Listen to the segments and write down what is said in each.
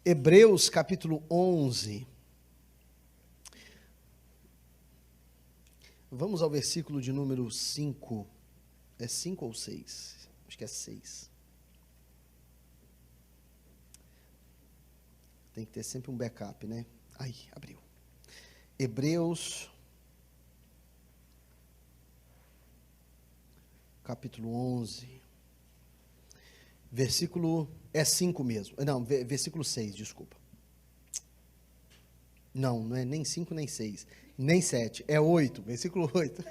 Hebreus capítulo 11. Vamos ao versículo de número 5. É 5 ou 6? Acho que é 6. Tem que ter sempre um backup, né? Aí, abriu. Hebreus, capítulo 11. Versículo, é 5 mesmo. Não, versículo 6, desculpa. Não é nem 5, nem 6, nem 7. É 8, versículo 8.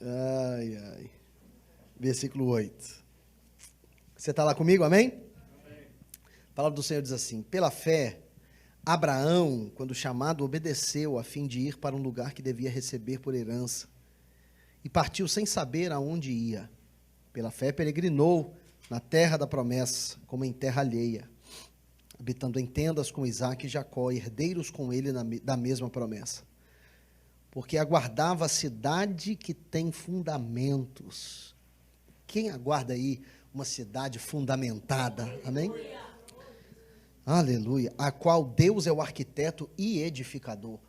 Ai, ai. Versículo 8. Você está lá comigo, amém? A palavra do Senhor diz assim: pela fé, Abraão, quando chamado, obedeceu a fim de ir para um lugar que devia receber por herança, e partiu sem saber aonde ia. Pela fé, peregrinou na terra da promessa, como em terra alheia, habitando em tendas com Isaque e Jacó, herdeiros com ele da mesma promessa. Porque aguardava a cidade que tem fundamentos. Quem aguarda aí uma cidade fundamentada? Amém? Aleluia. A qual Deus é o arquiteto e edificador.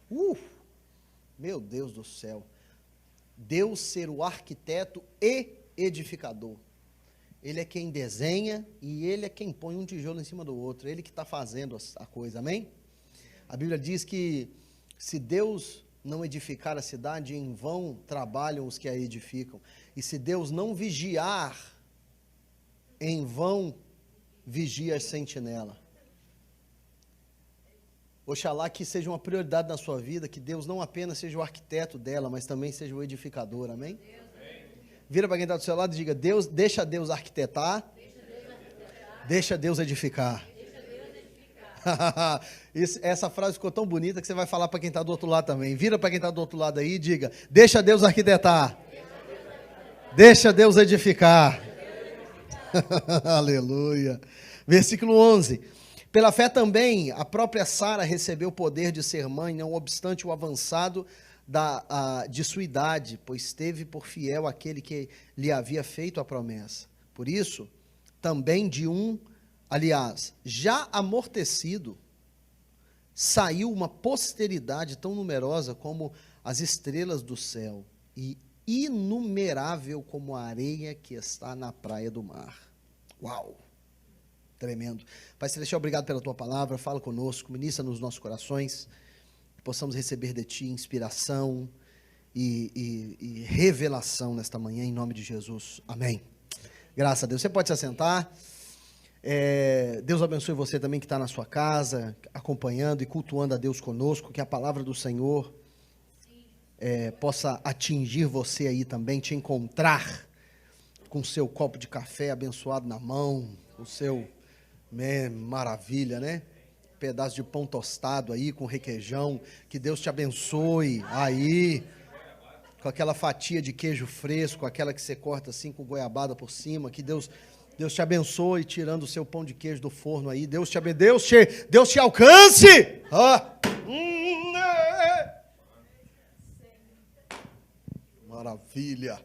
Meu Deus do céu. Deus ser o arquiteto e edificador. Ele é quem desenha e ele é quem põe um tijolo em cima do outro. Ele que está fazendo a coisa, amém? A Bíblia diz que se Deus não edificar a cidade, em vão trabalham os que a edificam. E se Deus não vigiar, em vão vigia a sentinela. Oxalá que seja uma prioridade na sua vida, que Deus não apenas seja o arquiteto dela, mas também seja o edificador, amém? Vira para quem está do seu lado e diga: Deus, deixa Deus arquitetar, deixa Deus edificar. Essa frase ficou tão bonita que você vai falar para quem está do outro lado também. Vira para quem está do outro lado aí e diga: deixa Deus arquitetar, deixa Deus edificar. Aleluia. Versículo 11. Pela fé também, a própria Sara recebeu o poder de ser mãe, não obstante o avançado de sua idade, pois teve por fiel aquele que lhe havia feito a promessa. Por isso, também já amortecido, saiu uma posteridade tão numerosa como as estrelas do céu e inumerável como a areia que está na praia do mar. Uau! Tremendo. Pai Celestial, obrigado pela tua palavra, fala conosco, ministra nos nossos corações, que possamos receber de ti inspiração e revelação nesta manhã, em nome de Jesus. Amém. Graças a Deus. Você pode se assentar. Deus abençoe você também que está na sua casa, acompanhando e cultuando a Deus conosco, que a palavra do Senhor possa atingir você aí também, te encontrar com o seu copo de café abençoado na mão, o seu... maravilha, né? Pedaço de pão tostado aí com requeijão, que Deus te abençoe aí, com aquela fatia de queijo fresco, aquela que você corta assim com goiabada por cima, que Deus te abençoe tirando o seu pão de queijo do forno aí, Deus te alcance! Maravilha!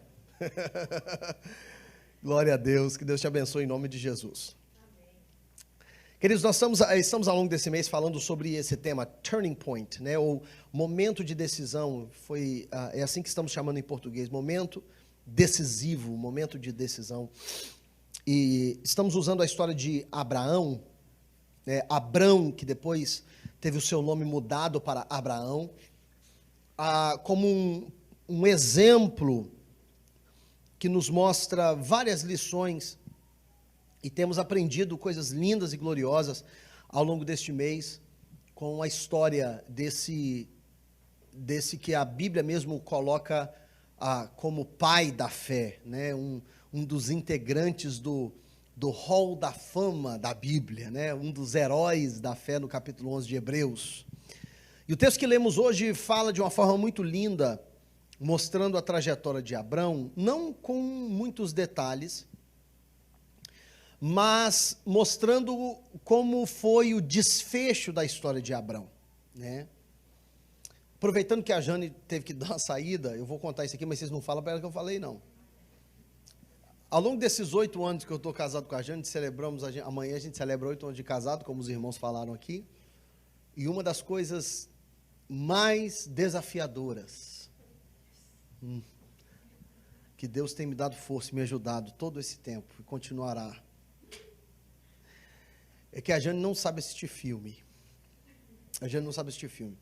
Glória a Deus, que Deus te abençoe em nome de Jesus. Queridos, nós estamos ao longo desse mês falando sobre esse tema, turning point, né, ou momento de decisão, é assim que estamos chamando em português, momento decisivo, momento de decisão. E estamos usando a história de Abraão, né, Abrão, que depois teve o seu nome mudado para Abraão, como um exemplo que nos mostra várias lições. E temos aprendido coisas lindas e gloriosas ao longo deste mês com a história desse que a Bíblia mesmo coloca como pai da fé, né? Um dos integrantes do hall da fama da Bíblia, né? Um dos heróis da fé no capítulo 11 de Hebreus. E o texto que lemos hoje fala de uma forma muito linda, mostrando a trajetória de Abrão, não com muitos detalhes, mas mostrando como foi o desfecho da história de Abrão, né? Aproveitando que a Jane teve que dar uma saída, eu vou contar isso aqui, mas vocês não falam para ela que eu falei, não. Ao longo desses 8 anos que eu estou casado com a Jane, amanhã a gente celebra 8 anos de casado, como os irmãos falaram aqui. E uma das coisas mais desafiadoras que Deus tem me dado força e me ajudado todo esse tempo, e continuará, é que a Jane não sabe assistir filme. A Jane não sabe assistir filme.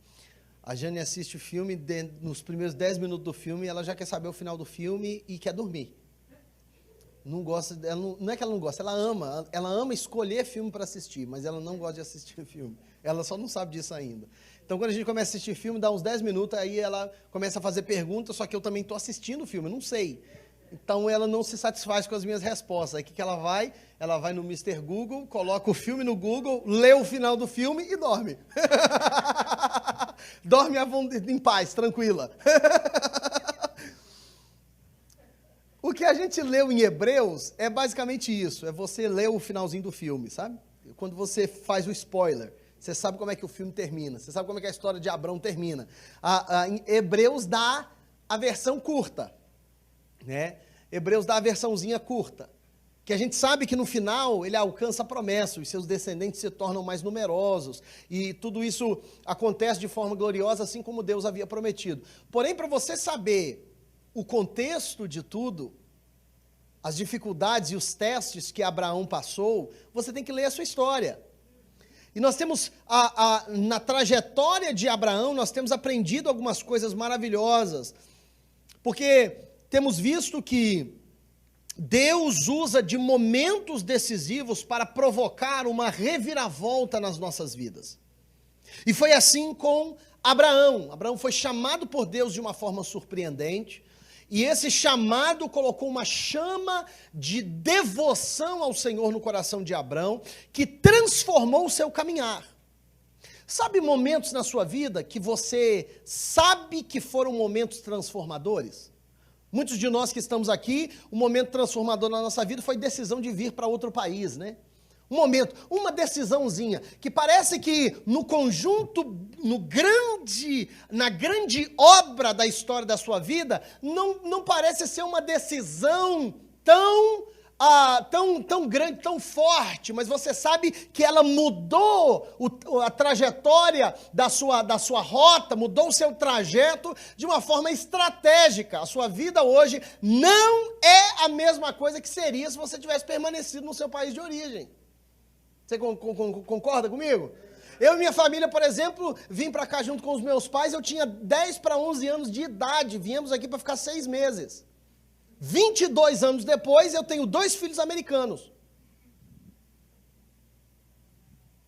A Jane assiste filme, nos primeiros 10 minutos do filme, ela já quer saber o final do filme e quer dormir. Não gosta, não é que ela não gosta, ela ama escolher filme para assistir, mas ela não gosta de assistir filme. Ela só não sabe disso ainda. Então, quando a gente começa a assistir filme, dá uns 10 minutos, aí ela começa a fazer perguntas, só que eu também estou assistindo o filme, eu não sei. Então, ela não se satisfaz com as minhas respostas. Aí, o que ela vai? Ela vai no Mr. Google, coloca o filme no Google, lê o final do filme e dorme. Dorme em paz, tranquila. O que a gente leu em Hebreus é basicamente isso, é você ler o finalzinho do filme, sabe? Quando você faz o spoiler, você sabe como é que o filme termina, você sabe como é que a história de Abrão termina. Em Hebreus dá a versão curta, né? Hebreus dá a versãozinha curta, que a gente sabe que no final ele alcança a promessa, os seus descendentes se tornam mais numerosos, e tudo isso acontece de forma gloriosa, assim como Deus havia prometido. Porém, para você saber o contexto de tudo, as dificuldades e os testes que Abraão passou, você tem que ler a sua história. E nós temos, na trajetória de Abraão, nós temos aprendido algumas coisas maravilhosas, porque temos visto que Deus usa de momentos decisivos para provocar uma reviravolta nas nossas vidas. E foi assim com Abraão. Abraão foi chamado por Deus de uma forma surpreendente, e esse chamado colocou uma chama de devoção ao Senhor no coração de Abraão, que transformou o seu caminhar. Sabe momentos na sua vida que você sabe que foram momentos transformadores? Muitos de nós que estamos aqui, o momento transformador na nossa vida foi decisão de vir para outro país, né? Um momento, uma decisãozinha, que parece que no conjunto, na grande obra da história da sua vida, não parece ser uma decisão tão grande, tão forte, mas você sabe que ela mudou a trajetória da sua rota, mudou o seu trajeto de uma forma estratégica. A sua vida hoje não é a mesma coisa que seria se você tivesse permanecido no seu país de origem. Você concorda comigo? Eu e minha família, por exemplo, vim para cá junto com os meus pais, eu tinha 10 para 11 anos de idade, viemos aqui para ficar 6 meses. 22 anos depois, eu tenho 2 filhos americanos.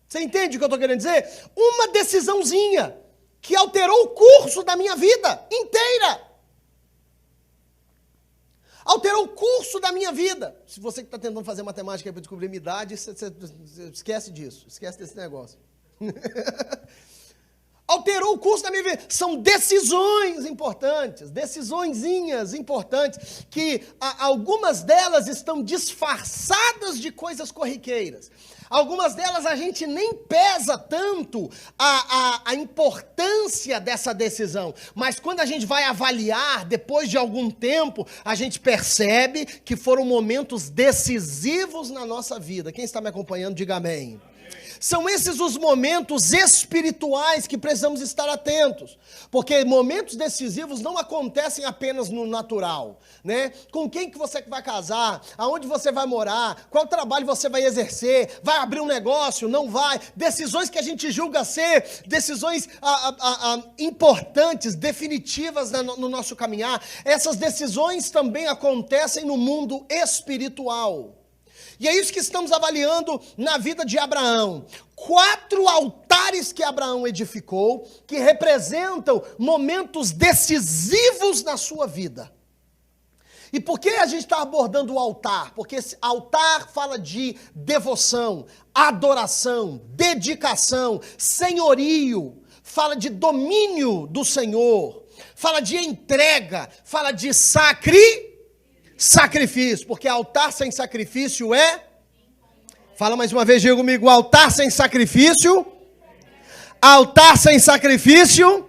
Você entende o que eu estou querendo dizer? Uma decisãozinha que alterou o curso da minha vida inteira. Alterou o curso da minha vida. Se você que está tentando fazer matemática para descobrir minha idade, você esquece disso, esquece desse negócio. Alterou o curso da minha vida. São decisões importantes, decisõezinhas importantes, que algumas delas estão disfarçadas de coisas corriqueiras. Algumas delas a gente nem pesa tanto a importância dessa decisão, mas quando a gente vai avaliar, depois de algum tempo, a gente percebe que foram momentos decisivos na nossa vida. Quem está me acompanhando, diga amém. São esses os momentos espirituais que precisamos estar atentos, porque momentos decisivos não acontecem apenas no natural, né? Com quem que você vai casar, aonde você vai morar, qual trabalho você vai exercer, vai abrir um negócio, não vai, decisões que a gente julga ser decisões importantes, definitivas no nosso caminhar. Essas decisões também acontecem no mundo espiritual. E é isso que estamos avaliando na vida de Abraão. 4 altares que Abraão edificou, que representam momentos decisivos na sua vida. E por que a gente está abordando o altar? Porque esse altar fala de devoção, adoração, dedicação, senhorio, fala de domínio do Senhor, fala de entrega, fala de sacrifício, porque altar sem sacrifício é... Fala mais uma vez, diga comigo, altar sem sacrifício. Altar sem sacrifício.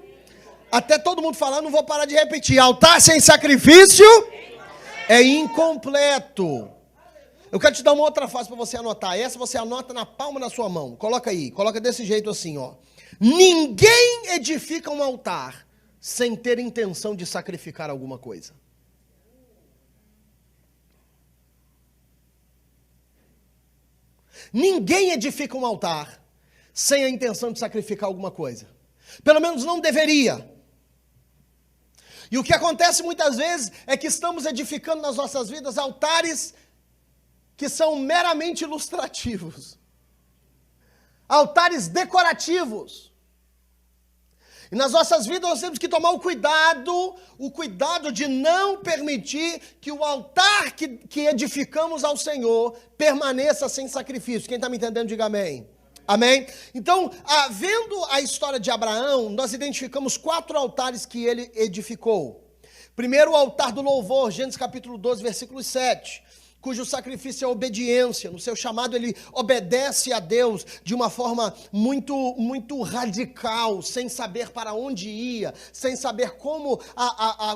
Até todo mundo falar, não vou parar de repetir. Altar sem sacrifício É incompleto. Eu quero te dar uma outra frase para você anotar. Essa você anota na palma da sua mão. Coloca aí. Coloca desse jeito assim, ó. Ninguém edifica um altar sem ter intenção de sacrificar alguma coisa. Ninguém edifica um altar sem a intenção de sacrificar alguma coisa. Pelo menos não deveria. E o que acontece muitas vezes é que estamos edificando nas nossas vidas altares que são meramente ilustrativos. Altares decorativos. E nas nossas vidas nós temos que tomar o cuidado de não permitir que o altar que edificamos ao Senhor permaneça sem sacrifício. Quem está me entendendo, diga amém. Amém? Então, vendo a história de Abraão, nós identificamos 4 altares que ele edificou. Primeiro, o altar do louvor, Gênesis capítulo 12, versículo 7. Cujo sacrifício é obediência. No seu chamado ele obedece a Deus de uma forma muito radical, sem saber para onde ia, sem saber como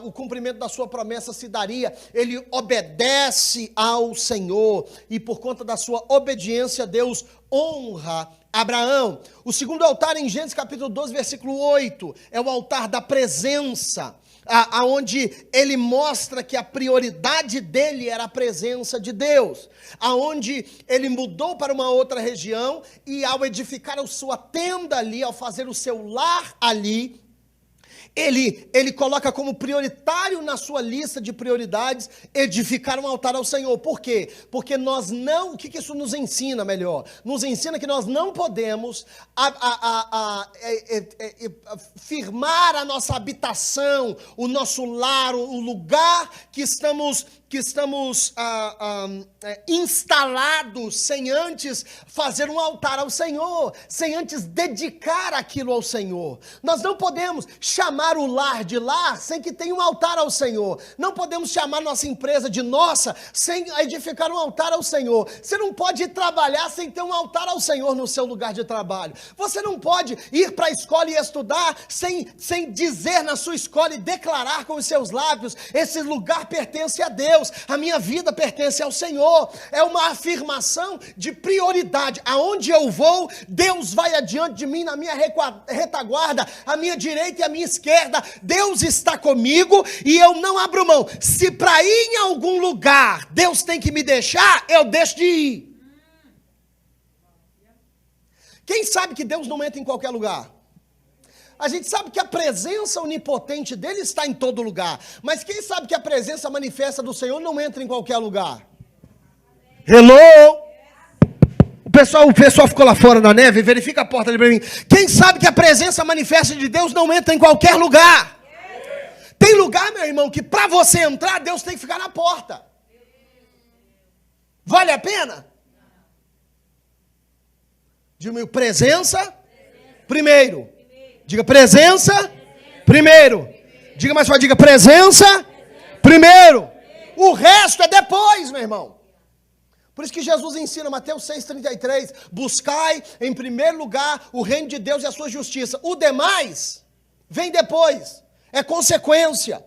o cumprimento da sua promessa se daria. Ele obedece ao Senhor e por conta da sua obediência Deus honra Abraão. O segundo altar em Gênesis capítulo 12, versículo 8, é o altar da presença. Aonde ele mostra que a prioridade dele era a presença de Deus, aonde ele mudou para uma outra região e ao edificar a sua tenda ali, ao fazer o seu lar ali, ele coloca como prioritário na sua lista de prioridades edificar um altar ao Senhor. Por quê? Porque nós não, o que isso nos ensina melhor? Nos ensina que nós não podemos firmar a nossa habitação, o nosso lar, o lugar que estamos instalados sem antes fazer um altar ao Senhor, sem antes dedicar aquilo ao Senhor. Nós não podemos chamar o lar de lar sem que tenha um altar ao Senhor. Não podemos chamar nossa empresa de nossa sem edificar um altar ao Senhor. Você não pode ir trabalhar sem ter um altar ao Senhor no seu lugar de trabalho. Você não pode ir para a escola e estudar sem dizer na sua escola e declarar com os seus lábios: esse lugar pertence a Deus, a minha vida pertence ao Senhor. É uma afirmação de prioridade. Aonde eu vou, Deus vai adiante de mim na minha retaguarda, à minha direita e à minha esquerda. Deus está comigo e eu não abro mão. Se para ir em algum lugar Deus tem que me deixar, eu deixo de ir. Quem sabe que Deus não entra em qualquer lugar? A gente sabe que a presença onipotente dele está em todo lugar. Mas quem sabe que a presença manifesta do Senhor não entra em qualquer lugar? Hello? O pessoal ficou lá fora na neve, verifica a porta ali para mim. Quem sabe que a presença manifesta de Deus não entra em qualquer lugar? Tem lugar, meu irmão, que para você entrar, Deus tem que ficar na porta. Vale a pena? Diga presença, primeiro. Diga presença, primeiro. Diga mais forte, diga presença, primeiro. O resto é depois, meu irmão. Por isso que Jesus ensina, Mateus 6,33, buscai em primeiro lugar o reino de Deus e a sua justiça. O demais vem depois, é consequência.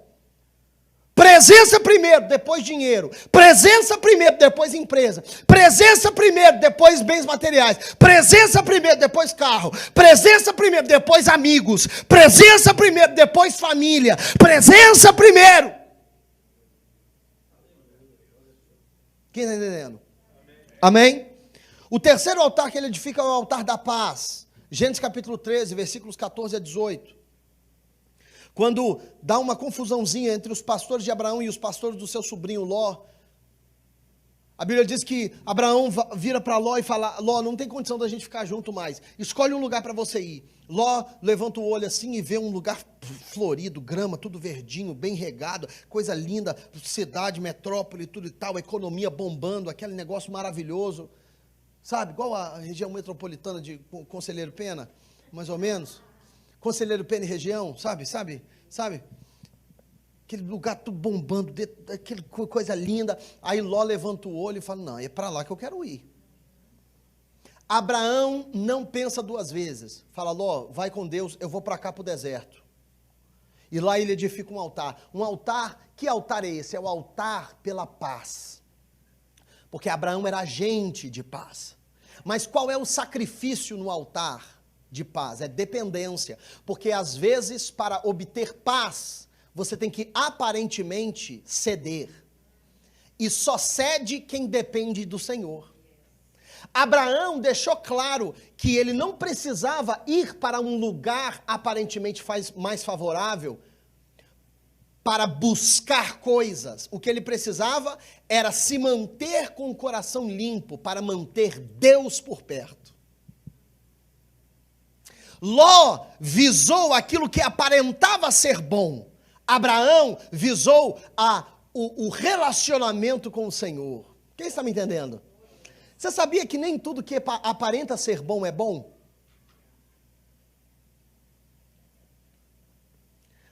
Presença primeiro, depois dinheiro. Presença primeiro, depois empresa. Presença primeiro, depois bens materiais. Presença primeiro, depois carro. Presença primeiro, depois amigos. Presença primeiro, depois família. Presença primeiro. Quem está entendendo? Amém? O terceiro altar que ele edifica é o altar da paz. Gênesis capítulo 13, versículos 14 a 18. Quando dá uma confusãozinha entre os pastores de Abraão e os pastores do seu sobrinho Ló, a Bíblia diz que Abraão vira para Ló e fala: Ló, não tem condição da gente ficar junto mais, escolhe um lugar para você ir. Ló levanta o olho assim e vê um lugar florido, grama, tudo verdinho, bem regado, coisa linda, cidade, metrópole, tudo e tal, economia bombando, aquele negócio maravilhoso, sabe, igual a região metropolitana de Conselheiro Pena, mais ou menos, Conselheiro Pena e região, sabe, aquele lugar tudo bombando, aquela coisa linda. Aí Ló levanta o olho e fala: não, é para lá que eu quero ir. Abraão não pensa duas vezes, fala: Ló, vai com Deus, eu vou para cá para o deserto. E lá ele edifica um altar. Um altar, que altar é esse? É o altar pela paz. Porque Abraão era agente de paz. Mas qual é o sacrifício no altar de paz? É dependência. Porque às vezes, para obter paz, você tem que aparentemente ceder. E só cede quem depende do Senhor. Abraão deixou claro que ele não precisava ir para um lugar aparentemente mais favorável para buscar coisas. O que ele precisava era se manter com o coração limpo para manter Deus por perto. Ló visou aquilo que aparentava ser bom. Abraão visou o relacionamento com o Senhor. Quem está me entendendo? Você sabia que nem tudo que aparenta ser bom é bom?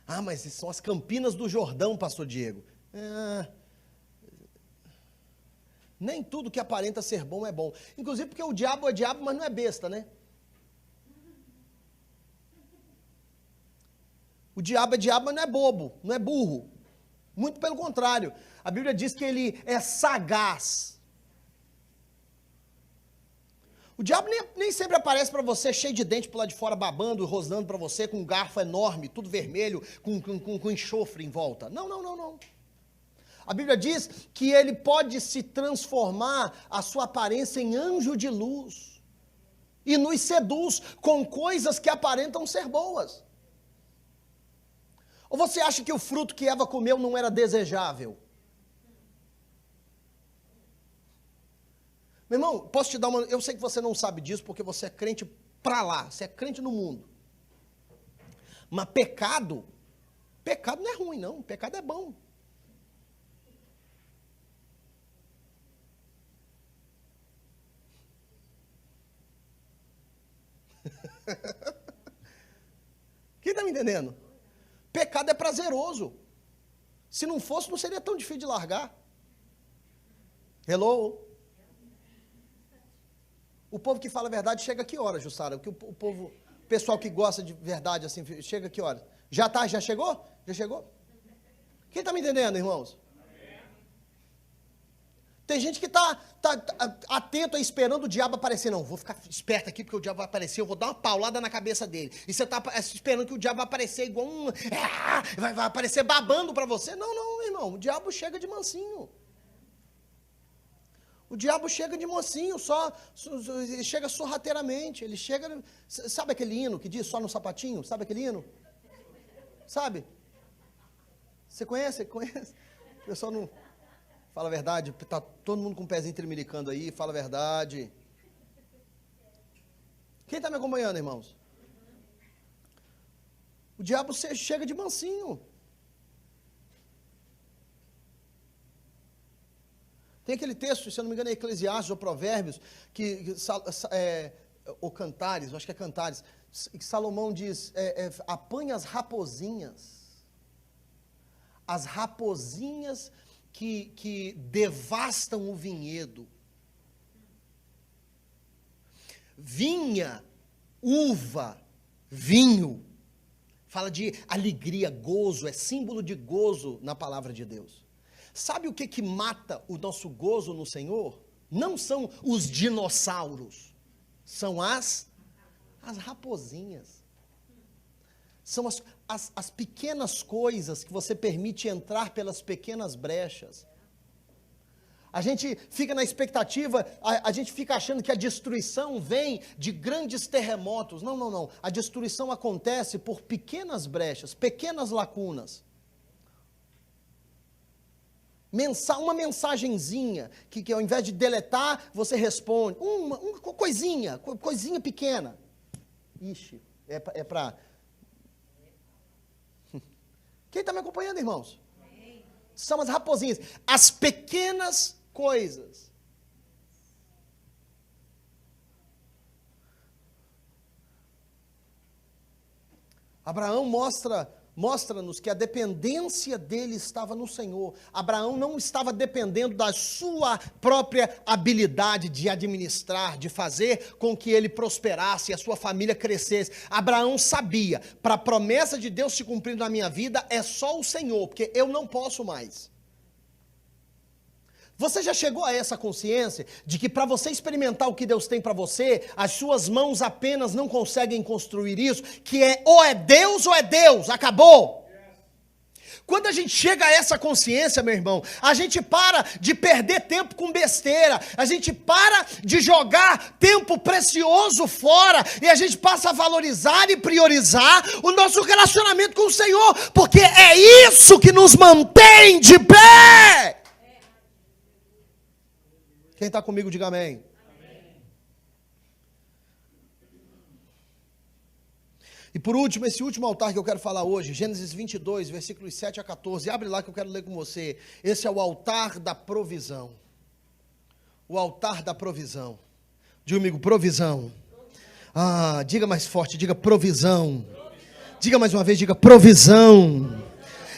Ah, mas são as Campinas do Jordão, pastor Diego. Nem tudo que aparenta ser bom é bom. Inclusive porque o diabo é diabo, mas não é besta, né? O diabo é diabo, mas não é bobo, não é burro. Muito pelo contrário. A Bíblia diz que ele é sagaz. O diabo nem sempre aparece para você cheio de dente por lá de fora, babando, rosnando para você, com um garfo enorme, tudo vermelho, com enxofre em volta. Não. A Bíblia diz que ele pode se transformar a sua aparência em anjo de luz. E nos seduz com coisas que aparentam ser boas. Ou você acha que o fruto que Eva comeu não era desejável? Meu irmão, posso te dar uma... Eu sei que você não sabe disso porque você é crente pra lá, você é crente no mundo. Mas pecado não é ruim não, pecado é bom. Quem está me entendendo? Pecado é prazeroso. Se não fosse, não seria tão difícil de largar. Hello? O povo que fala a verdade chega a que hora, Jussara? O pessoal que gosta de verdade, assim, chega a que hora? Já chegou? Já chegou? Quem está me entendendo, irmãos? Tem gente que está atento, esperando o diabo aparecer. Não, vou ficar esperto aqui, porque o diabo vai aparecer, eu vou dar uma paulada na cabeça dele. E você está esperando que o diabo vai aparecer igual um... vai aparecer babando para você. Não, irmão, o diabo chega de mansinho. O diabo chega de mocinho, ele chega sorrateiramente, ele chega... Sabe aquele hino que diz só no sapatinho? Sabe aquele hino? Sabe? Você conhece? Conhece? O pessoal não... Fala a verdade, tá todo mundo com o pezinho tremelicando aí, fala a verdade. Quem está me acompanhando, irmãos? O diabo chega de mansinho. Tem aquele texto, se eu não me engano é Eclesiastes ou Provérbios, ou Cantares, acho que é Cantares, que Salomão diz, apanha as raposinhas que devastam o vinhedo. Vinha, uva, vinho, fala de alegria, gozo, é símbolo de gozo na palavra de Deus. Sabe o que mata o nosso gozo no Senhor? Não são os dinossauros, são as raposinhas. São as pequenas coisas que você permite entrar pelas pequenas brechas. A gente fica na expectativa, a gente fica achando que a destruição vem de grandes terremotos. Não. A destruição acontece por pequenas brechas, pequenas lacunas. Uma mensagenzinha, que ao invés de deletar, você responde. Uma coisinha pequena. Ixi, é para... Quem está me acompanhando, irmãos? Amém. São as raposinhas, as pequenas coisas. Abraão mostra mostra-nos que a dependência dele estava no Senhor. Abraão não estava dependendo da sua própria habilidade de administrar, de fazer com que ele prosperasse e a sua família crescesse. Abraão sabia, para a promessa de Deus se cumprir na minha vida, é só o Senhor, porque eu não posso mais. Você já chegou a essa consciência de que para você experimentar o que Deus tem para você, as suas mãos apenas não conseguem construir isso, que ou é Deus, acabou. Quando a gente chega a essa consciência, meu irmão, a gente para de perder tempo com besteira, a gente para de jogar tempo precioso fora, e a gente passa a valorizar e priorizar o nosso relacionamento com o Senhor, porque é isso que nos mantém de pé. Quem está comigo, diga amém. Amém. E por último, esse último altar que eu quero falar hoje, Gênesis 22, versículos 7 a 14. Abre lá que eu quero ler com você. Esse é o altar da provisão. O altar da provisão. Diga comigo, provisão. Diga mais forte, diga provisão. Diga mais uma vez, diga provisão.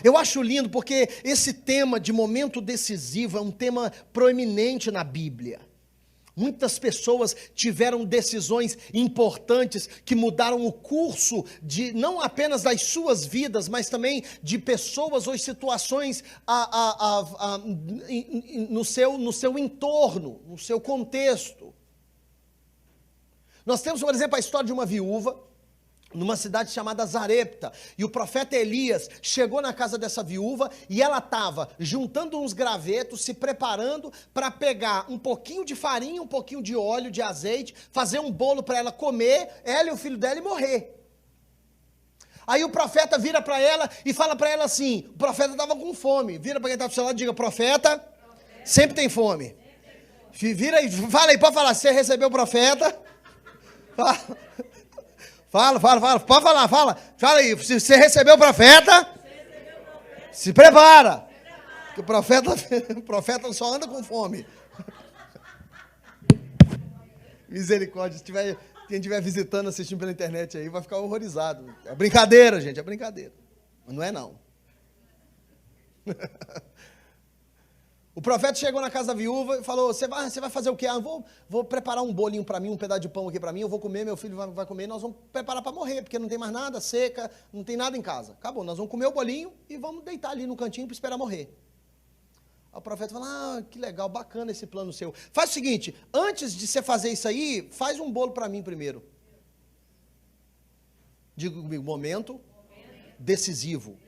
Eu acho lindo porque esse tema de momento decisivo é um tema proeminente na Bíblia. Muitas pessoas tiveram decisões importantes que mudaram o curso de não apenas das suas vidas, mas também de pessoas ou situações no seu entorno, no seu contexto. Nós temos, por exemplo, a história de uma viúva numa cidade chamada Zarepta, e o profeta Elias chegou na casa dessa viúva, e ela estava juntando uns gravetos, se preparando para pegar um pouquinho de farinha, um pouquinho de óleo, de azeite, fazer um bolo para ela comer, ela e o filho dela, e morrer. Aí o profeta vira para ela e fala para ela assim, o profeta estava com fome, vira para quem está do seu lado e diga, profeta, sempre tem fome. Vira e fala aí, pode falar, você recebeu o profeta? Fala, pode falar, fala aí, se você recebeu o profeta, se prepara, porque o profeta só anda com fome. Misericórdia, quem estiver visitando, assistindo pela internet aí, vai ficar horrorizado. É brincadeira, gente, é brincadeira, mas não é não. O profeta chegou na casa da viúva e falou, você vai fazer o quê? Vou preparar um bolinho para mim, um pedaço de pão aqui para mim, eu vou comer, meu filho vai comer, nós vamos preparar para morrer, porque não tem mais nada, seca, não tem nada em casa. Acabou, nós vamos comer o bolinho e vamos deitar ali no cantinho para esperar morrer. Aí o profeta fala, que legal, bacana esse plano seu. Faz o seguinte, antes de você fazer isso aí, faz um bolo para mim primeiro. Diga comigo, momento decisivo.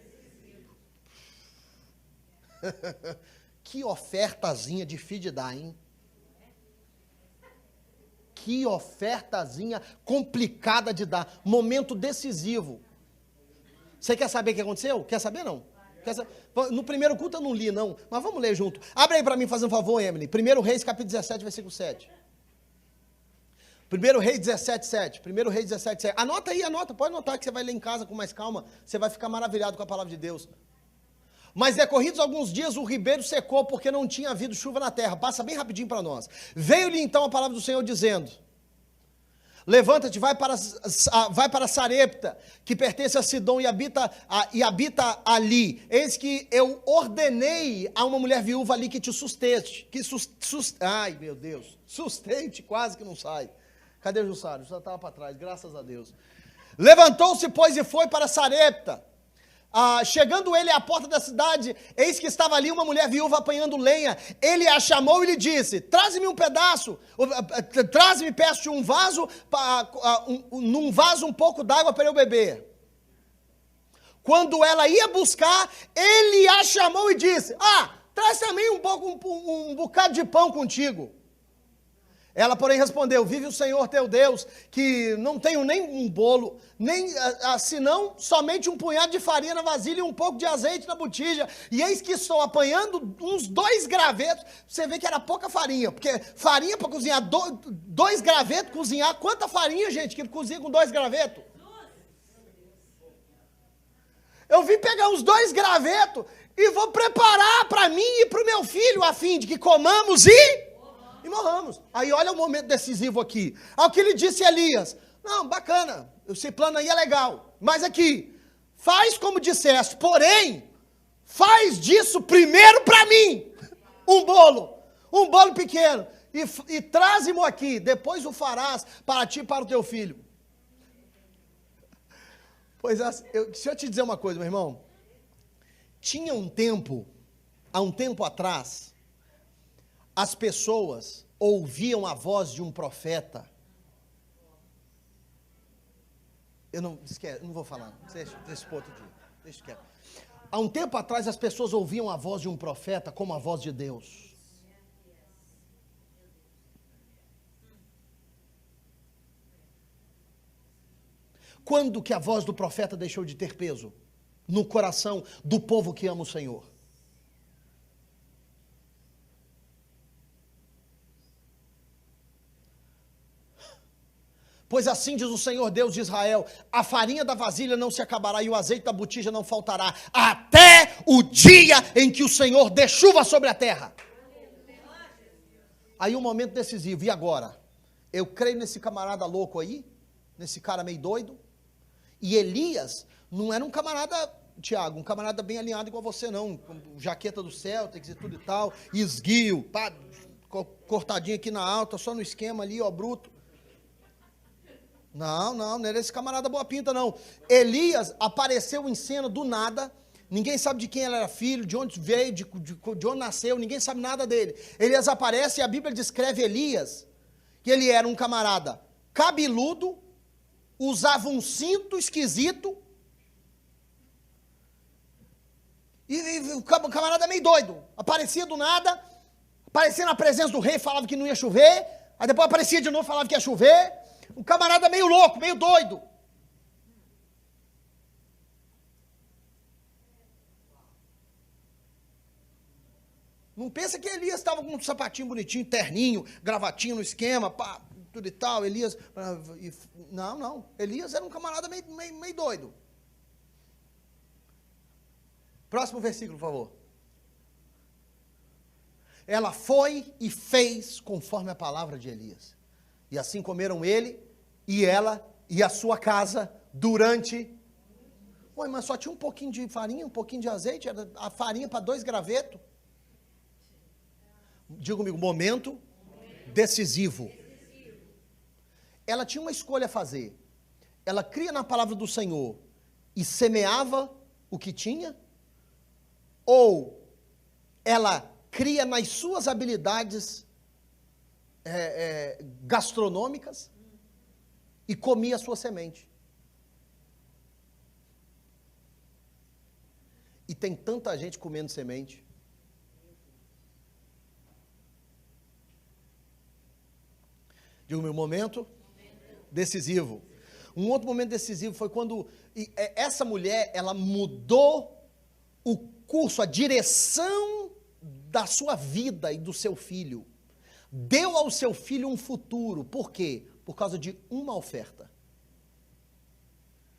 Que ofertazinha difícil de dar, hein? Que ofertazinha complicada de dar. Momento decisivo. Você quer saber o que aconteceu? Quer saber, não? No primeiro culto eu não li, não. Mas vamos ler junto. Abre aí para mim, fazer um favor, Emily. 1 Reis, capítulo 17, versículo 7. 1 Reis 17, 7. 1 Reis 17, 7. Anota aí, pode anotar que você vai ler em casa com mais calma. Você vai ficar maravilhado com a palavra de Deus. Mas decorridos alguns dias o ribeiro secou porque não tinha havido chuva na terra. Passa bem rapidinho para nós. Veio-lhe então a palavra do Senhor dizendo, levanta-te, vai para Sarepta, que pertence a Sidom e habita ali. Eis que eu ordenei a uma mulher viúva ali que te sustente. Ai meu Deus, sustente, quase que não sai. Cadê o Jussário? Já estava para trás, graças a Deus. Levantou-se, pois, e foi para Sarepta. Chegando ele à porta da cidade, eis que estava ali uma mulher viúva apanhando lenha. Ele a chamou e lhe disse, traze-me um pedaço, traze-me, peço-te um vaso, num vaso um pouco d'água para eu beber. Quando ela ia buscar, ele a chamou e disse, traz também um bocado de pão contigo. Ela, porém, respondeu, vive o Senhor teu Deus, que não tenho nem um bolo, nem senão somente um punhado de farinha na vasilha e um pouco de azeite na botija. E eis que estou apanhando uns 2 gravetos. Você vê que era pouca farinha, porque farinha para cozinhar, 2 gravetos, cozinhar, quanta farinha, gente, que cozinha com 2 gravetos? Eu vim pegar uns 2 gravetos e vou preparar para mim e para o meu filho, a fim de que comamos e morramos. Aí olha o momento decisivo aqui. Ao que lhe disse Elias, não, bacana, esse plano aí é legal, mas aqui, faz como disseste, porém, faz disso primeiro para mim, um bolo pequeno, e traze-mo aqui, depois o farás para ti e para o teu filho. Pois, deixa eu te dizer uma coisa, meu irmão, tinha há um tempo atrás, as pessoas ouviam a voz de um profeta. Eu não vou falar, deixa para outro dia, deixa quieto. Há um tempo atrás as pessoas ouviam a voz de um profeta como a voz de Deus. Quando que a voz do profeta deixou de ter peso? No coração do povo que ama o Senhor. Pois assim diz o Senhor Deus de Israel, a farinha da vasilha não se acabará e o azeite da botija não faltará, até o dia em que o Senhor dê chuva sobre a terra. Aí um momento decisivo, e agora? Eu creio nesse camarada louco aí, nesse cara meio doido, e Elias não era um camarada, Tiago, um camarada bem alinhado igual você não, com jaqueta do Celtics e tudo e tal, esguio, pá, cortadinho aqui na alta, só no esquema ali, ó, bruto. Não era esse camarada boa pinta, não. Elias apareceu em cena do nada, ninguém sabe de quem ele era filho, de onde veio, de onde nasceu, ninguém sabe nada dele. Elias aparece e a Bíblia descreve Elias, que ele era um camarada cabeludo, usava um cinto esquisito, e o camarada meio doido, aparecia do nada, aparecia na presença do rei, falava que não ia chover, aí depois aparecia de novo, falava que ia chover. Um camarada meio louco, meio doido. Não pensa que Elias estava com um sapatinho bonitinho, terninho, gravatinho no esquema, pá, tudo e tal. Elias. Não. Elias era um camarada meio doido. Próximo versículo, por favor. Ela foi e fez conforme a palavra de Elias. E assim comeram ele e ela e a sua casa durante... Ué, mas só tinha um pouquinho de farinha, um pouquinho de azeite, era a farinha para 2 gravetos. Diga comigo, momento decisivo. Ela tinha uma escolha a fazer. Ela cria na palavra do Senhor e semeava o que tinha, ou ela cria nas suas habilidades gastronômicas e comia a sua semente. E tem tanta gente comendo semente. Digo, meu momento decisivo. Um outro momento decisivo foi quando essa mulher, ela mudou o curso, a direção da sua vida e do seu filho. Deu ao seu filho um futuro. Por quê? Por causa de uma oferta.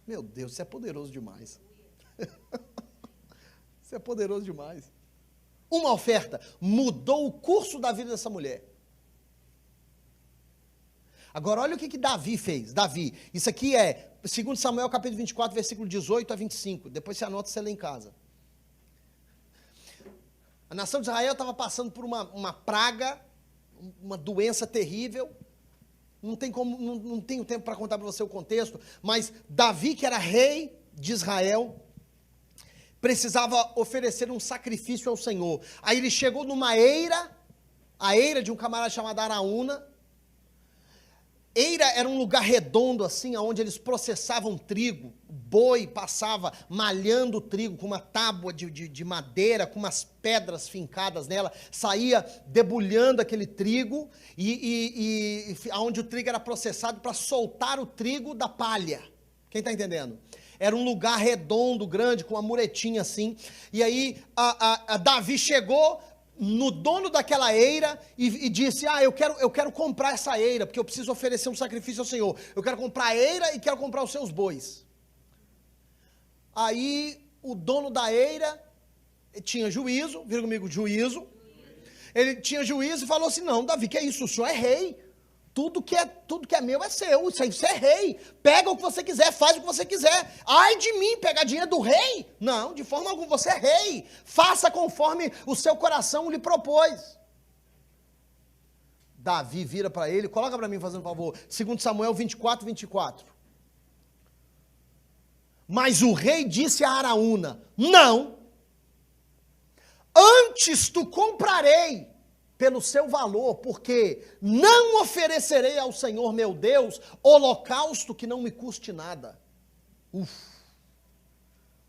Meu Deus, isso é poderoso demais. Isso é poderoso demais. Uma oferta mudou o curso da vida dessa mulher. Agora, olha o que Davi fez. Davi, isso aqui é 2 Samuel capítulo 24, versículo 18 a 25. Depois você anota e você lê em casa. A nação de Israel estava passando por uma praga, uma doença terrível. Não tenho tempo para contar para você o contexto, mas Davi, que era rei de Israel, precisava oferecer um sacrifício ao Senhor. Aí ele chegou numa eira, a eira de um camarada chamado Araúna. Eira era um lugar redondo assim, onde eles processavam trigo. O boi passava malhando o trigo com uma tábua de madeira, com umas pedras fincadas nela, saía debulhando aquele trigo, e onde o trigo era processado para soltar o trigo da palha. Quem está entendendo? Era um lugar redondo, grande, com uma muretinha assim. E aí a Davi chegou no dono daquela eira e disse: eu quero comprar essa eira, porque eu preciso oferecer um sacrifício ao Senhor. Eu quero comprar a eira e quero comprar os seus bois. Aí o dono da eira tinha juízo, vira comigo, juízo. Ele tinha juízo e falou assim: não, Davi, que é isso? O senhor é rei. tudo que é meu é seu, isso aí você é rei, pega o que você quiser, faz o que você quiser, ai de mim, pegar dinheiro do rei, não, de forma alguma, você é rei, faça conforme o seu coração lhe propôs. Davi vira para ele, coloca para mim fazendo favor, 2 Samuel 24, 24. Mas o rei disse a Araúna, não, antes tu comprarei pelo seu valor, porque não oferecerei ao Senhor meu Deus holocausto que não me custe nada.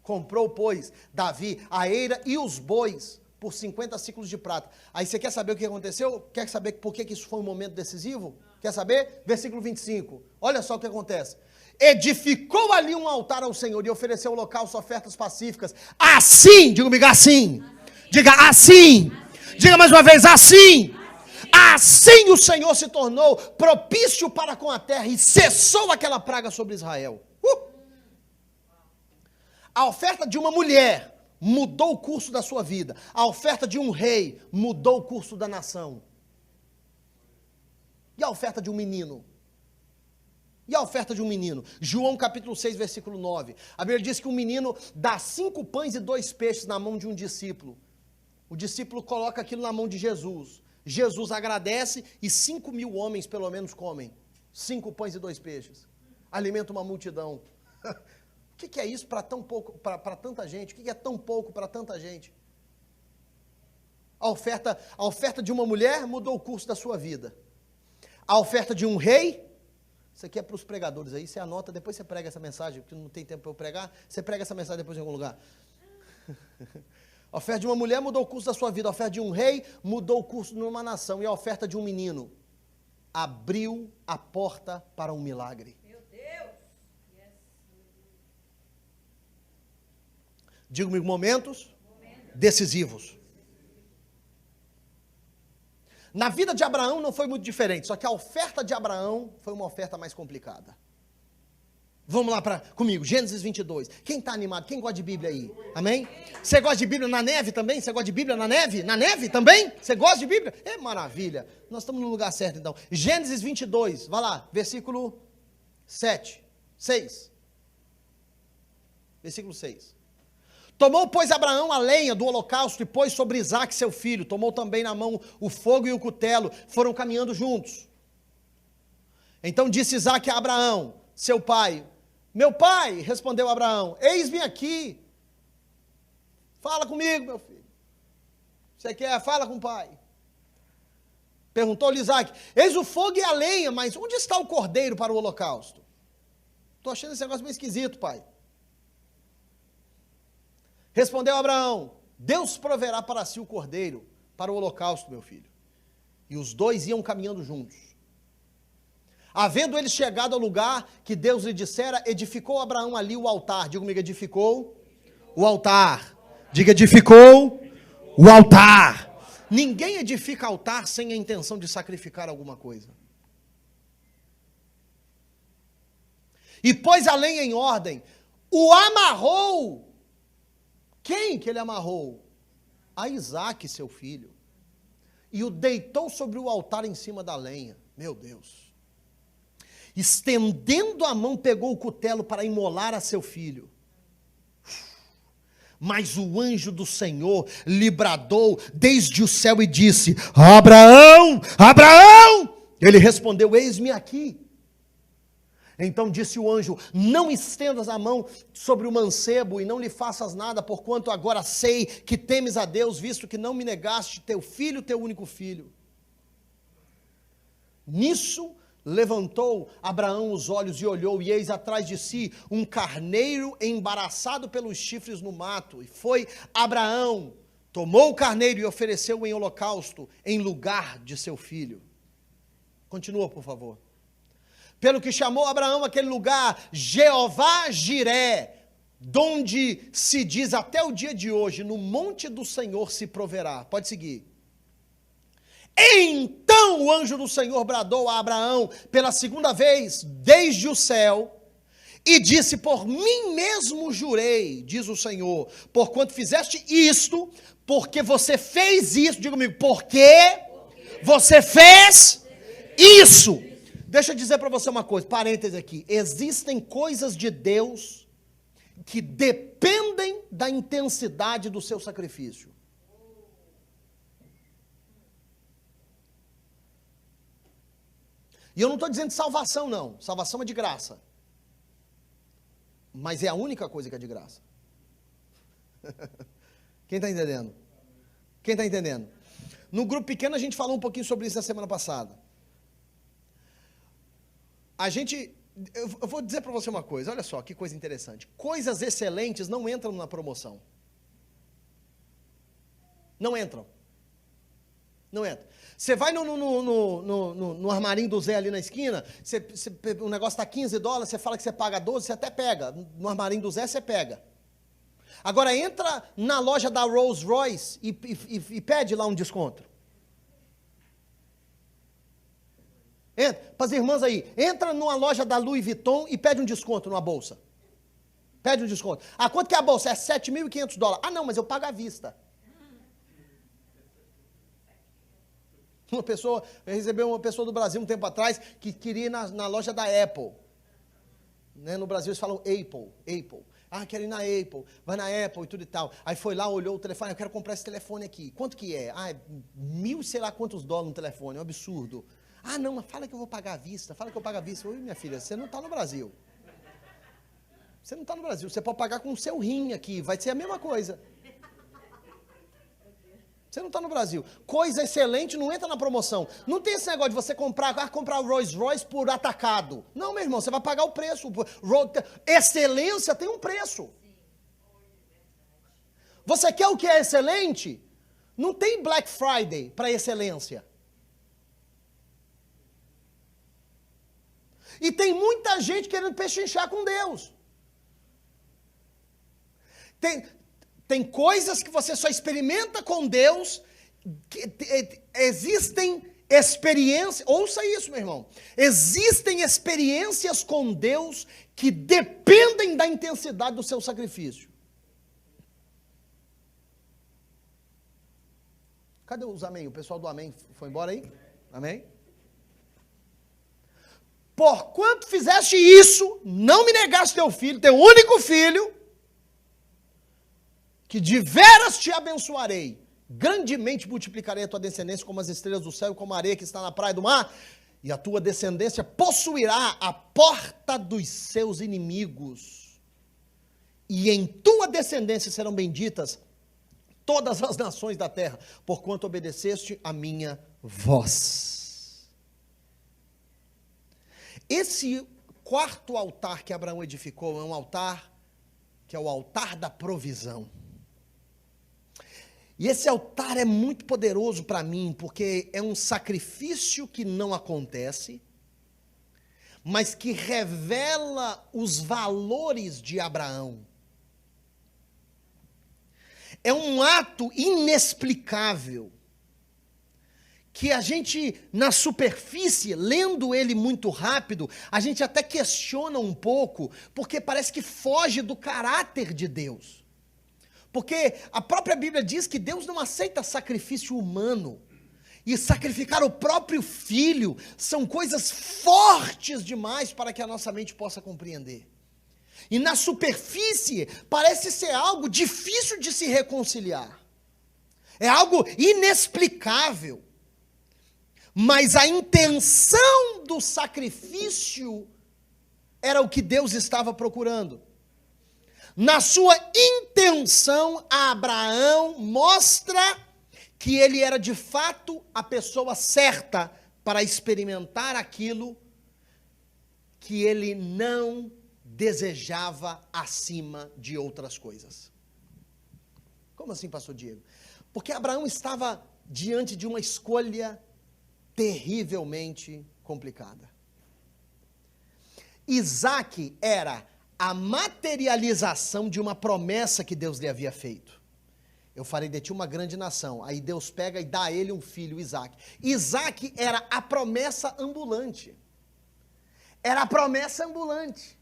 Comprou, pois, Davi a eira e os bois por 50 ciclos de prata. Aí você quer saber o que aconteceu? Quer saber por que isso foi um momento decisivo? Quer saber? Versículo 25. Olha só o que acontece. Edificou ali um altar ao Senhor e ofereceu holocausto, ofertas pacíficas. Assim, diga comigo, assim. Diga assim. Diga mais uma vez, assim. Assim o Senhor se tornou propício para com a terra e cessou aquela praga sobre Israel. A oferta de uma mulher mudou o curso da sua vida. A oferta de um rei mudou o curso da nação. E a oferta de um menino? E a oferta de um menino? João capítulo 6, versículo 9. A Bíblia diz que um menino dá 5 pães e 2 peixes na mão de um discípulo. O discípulo coloca aquilo na mão de Jesus. Jesus agradece e 5.000 homens pelo menos comem. 5 pães e 2 peixes. Alimenta uma multidão. O que é isso para tão pouco, para tanta gente? O que é tão pouco para tanta gente? A oferta de uma mulher mudou o curso da sua vida. A oferta de um rei, isso aqui é para os pregadores aí, você anota, depois você prega essa mensagem, porque não tem tempo para eu pregar, você prega essa mensagem depois em algum lugar. A oferta de uma mulher mudou o curso da sua vida, a oferta de um rei mudou o curso de uma nação, e a oferta de um menino abriu a porta para um milagre. Meu Deus! Diga comigo, momentos decisivos. Na vida de Abraão não foi muito diferente, só que a oferta de Abraão foi uma oferta mais complicada. Vamos lá comigo, Gênesis 22. Quem está animado? Quem gosta de Bíblia aí? Amém? Você gosta de Bíblia na neve também? Você gosta de Bíblia na neve? Na neve também? Você gosta de Bíblia? É maravilha. Nós estamos no lugar certo então. Gênesis 22, vai lá, versículo 6. Versículo 6. Tomou, pois, Abraão a lenha do holocausto e pôs sobre Isaque seu filho. Tomou também na mão o fogo e o cutelo. Foram caminhando juntos. Então disse Isaque a Abraão, seu pai, meu pai, respondeu Abraão, eis-me aqui. Fala comigo, meu filho. Você quer? Fala com o pai. Perguntou-lhe Isaque, eis o fogo e a lenha, mas onde está o cordeiro para o holocausto? Estou achando esse negócio meio esquisito, pai. Respondeu Abraão, Deus proverá para si o cordeiro para o holocausto, meu filho. E os dois iam caminhando juntos. Havendo eles chegado ao lugar que Deus lhe dissera, edificou Abraão ali o altar. Diga comigo, edificou o altar. Diga, edificou o altar. Ninguém edifica altar sem a intenção de sacrificar alguma coisa. E pôs a lenha em ordem, o amarrou. Quem que ele amarrou? A Isaque, seu filho. E o deitou sobre o altar em cima da lenha. Meu Deus. Estendendo a mão, pegou o cutelo para imolar a seu filho. Mas o anjo do Senhor lhe bradou desde o céu e disse, Abraão, Abraão! Ele respondeu, eis-me aqui. Então disse o anjo, não estendas a mão sobre o mancebo e não lhe faças nada, porquanto agora sei que temes a Deus, visto que não me negaste teu filho, teu único filho. Nisso levantou Abraão os olhos e olhou, e eis atrás de si um carneiro embaraçado pelos chifres no mato. E foi Abraão, tomou o carneiro e ofereceu-o em holocausto, em lugar de seu filho. Continua, por favor. Pelo que chamou Abraão aquele lugar, Jeová Jiré, donde se diz até o dia de hoje, no monte do Senhor se proverá. Pode seguir. Então o anjo do Senhor bradou a Abraão pela segunda vez desde o céu e disse, por mim mesmo jurei, diz o Senhor, porquanto fizeste isto, porque você fez isso, diga comigo, porque você fez isso. Deixa eu dizer para você uma coisa, parêntese aqui. Existem coisas de Deus que dependem da intensidade do seu sacrifício. E eu não estou dizendo salvação, não. Salvação é de graça. Mas é a única coisa que é de graça. Quem está entendendo? Quem está entendendo? No grupo pequeno a gente falou um pouquinho sobre isso na semana passada. Eu vou dizer para você uma coisa, olha só que coisa interessante. Coisas excelentes não entram na promoção. Não entram. Não entra. Você vai no armarinho do Zé ali na esquina, o negócio está $15, você fala que você paga 12, você até pega. No armarinho do Zé você pega. Agora entra na loja da Rolls Royce e pede lá um desconto. Entra, para as irmãs aí, entra numa loja da Louis Vuitton e pede um desconto numa bolsa. Pede um desconto. Ah, quanto que é a bolsa? É $7.500. Ah, não, mas eu pago à vista. Eu recebi uma pessoa do Brasil um tempo atrás que queria ir na loja da Apple. Né? No Brasil eles falam Apple. Ah, quero ir na Apple. Vai na Apple e tudo e tal. Aí foi lá, olhou o telefone, eu quero comprar esse telefone aqui. Quanto que é? Ah, é 1.000 sei lá quantos dólares no telefone, é um absurdo. Ah, não, mas fala que eu vou pagar à vista, fala que eu pago à vista. Oi, minha filha, você não está no Brasil. Você não está no Brasil, você pode pagar com o seu rim aqui, vai ser a mesma coisa. Você não está no Brasil. Coisa excelente não entra na promoção. Não tem esse negócio de você comprar o Rolls Royce por atacado. Não, meu irmão, você vai pagar o preço. Excelência tem um preço. Você quer o que é excelente? Não tem Black Friday para excelência. E tem muita gente querendo pechinchar com Deus. Tem coisas que você só experimenta com Deus, existem experiências, ouça isso, meu irmão, existem experiências com Deus que dependem da intensidade do seu sacrifício. Cadê os amém? O pessoal do amém foi embora aí? Amém? Porquanto fizeste isso, não me negaste teu filho, teu único filho, que de veras te abençoarei, grandemente multiplicarei a tua descendência como as estrelas do céu e como a areia que está na praia do mar, e a tua descendência possuirá a porta dos seus inimigos, e em tua descendência serão benditas todas as nações da terra, porquanto obedeceste a minha voz. Esse quarto altar que Abraão edificou é um altar que é o altar da provisão. E esse altar é muito poderoso para mim, porque é um sacrifício que não acontece, mas que revela os valores de Abraão. É um ato inexplicável, que a gente, na superfície, lendo ele muito rápido, a gente até questiona um pouco, porque parece que foge do caráter de Deus. Porque a própria Bíblia diz que Deus não aceita sacrifício humano. E sacrificar o próprio filho são coisas fortes demais para que a nossa mente possa compreender. E na superfície parece ser algo difícil de se reconciliar. É algo inexplicável. Mas a intenção do sacrifício era o que Deus estava procurando. Na sua intenção, Abraão mostra que ele era de fato a pessoa certa para experimentar aquilo que ele não desejava acima de outras coisas. Como assim, pastor Diego? Porque Abraão estava diante de uma escolha terrivelmente complicada. Isaac era a materialização de uma promessa que Deus lhe havia feito. Eu farei de ti uma grande nação. Aí Deus pega e dá a ele um filho, Isaac. Isaac era a promessa ambulante. Era a promessa ambulante.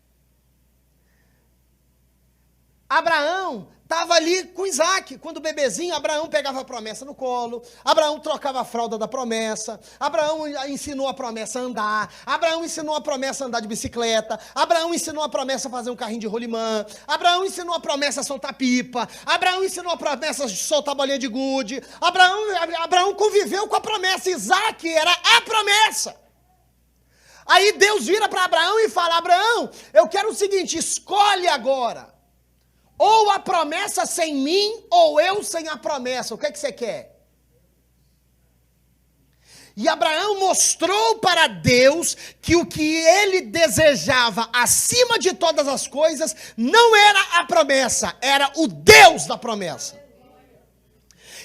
Abraão estava ali com Isaac. Quando bebezinho, Abraão pegava a promessa no colo. Abraão trocava a fralda da promessa. Abraão ensinou a promessa a andar. Abraão ensinou a promessa a andar de bicicleta. Abraão ensinou a promessa a fazer um carrinho de rolimã. Abraão ensinou a promessa a soltar pipa. Abraão ensinou a promessa a soltar bolinha de gude. Abraão conviveu com a promessa. Isaac era a promessa. Aí Deus vira para Abraão e fala: Abraão, eu quero o seguinte, escolhe agora. Ou a promessa sem mim, ou eu sem a promessa. O que é que você quer? E Abraão mostrou para Deus que o que ele desejava acima de todas as coisas não era a promessa, era o Deus da promessa.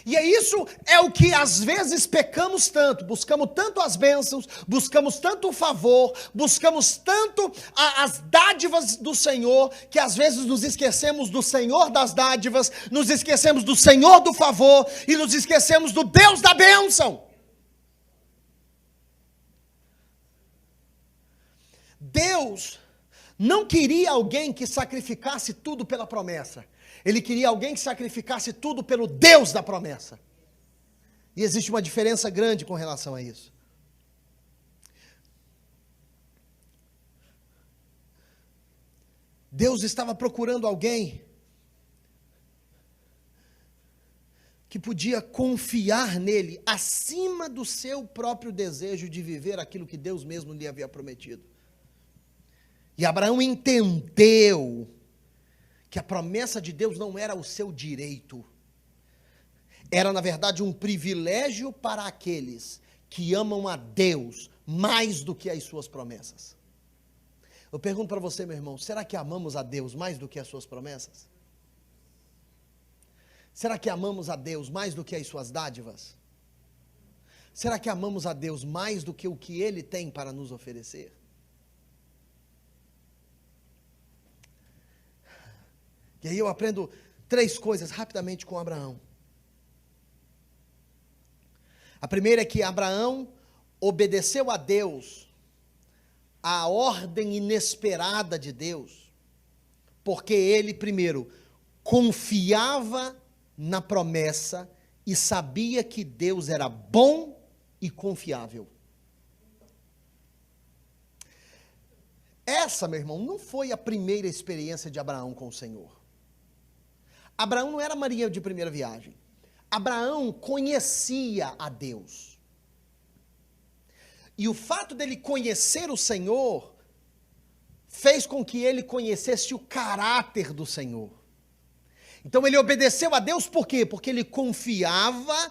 E isso é o que às vezes pecamos tanto, buscamos tanto as bênçãos, buscamos tanto o favor, buscamos tanto as dádivas do Senhor, que às vezes nos esquecemos do Senhor das dádivas, nos esquecemos do Senhor do favor e nos esquecemos do Deus da bênção. Deus não queria alguém que sacrificasse tudo pela promessa. Ele queria alguém que sacrificasse tudo pelo Deus da promessa. E existe uma diferença grande com relação a isso. Deus estava procurando alguém que podia confiar nele acima do seu próprio desejo de viver aquilo que Deus mesmo lhe havia prometido. E Abraão entendeu que a promessa de Deus não era o seu direito, era na verdade um privilégio para aqueles que amam a Deus mais do que as suas promessas. Eu pergunto para você, meu irmão, será que amamos a Deus mais do que as suas promessas? Será que amamos a Deus mais do que as suas dádivas? Será que amamos a Deus mais do que o que Ele tem para nos oferecer? E aí eu aprendo 3 coisas rapidamente com Abraão. A primeira é que Abraão obedeceu a Deus, a ordem inesperada de Deus, porque ele, primeiro, confiava na promessa e sabia que Deus era bom e confiável. Essa, meu irmão, não foi a primeira experiência de Abraão com o Senhor. Abraão não era Maria de primeira viagem. Abraão conhecia a Deus. E o fato dele conhecer o Senhor fez com que ele conhecesse o caráter do Senhor. Então ele obedeceu a Deus por quê? Porque ele confiava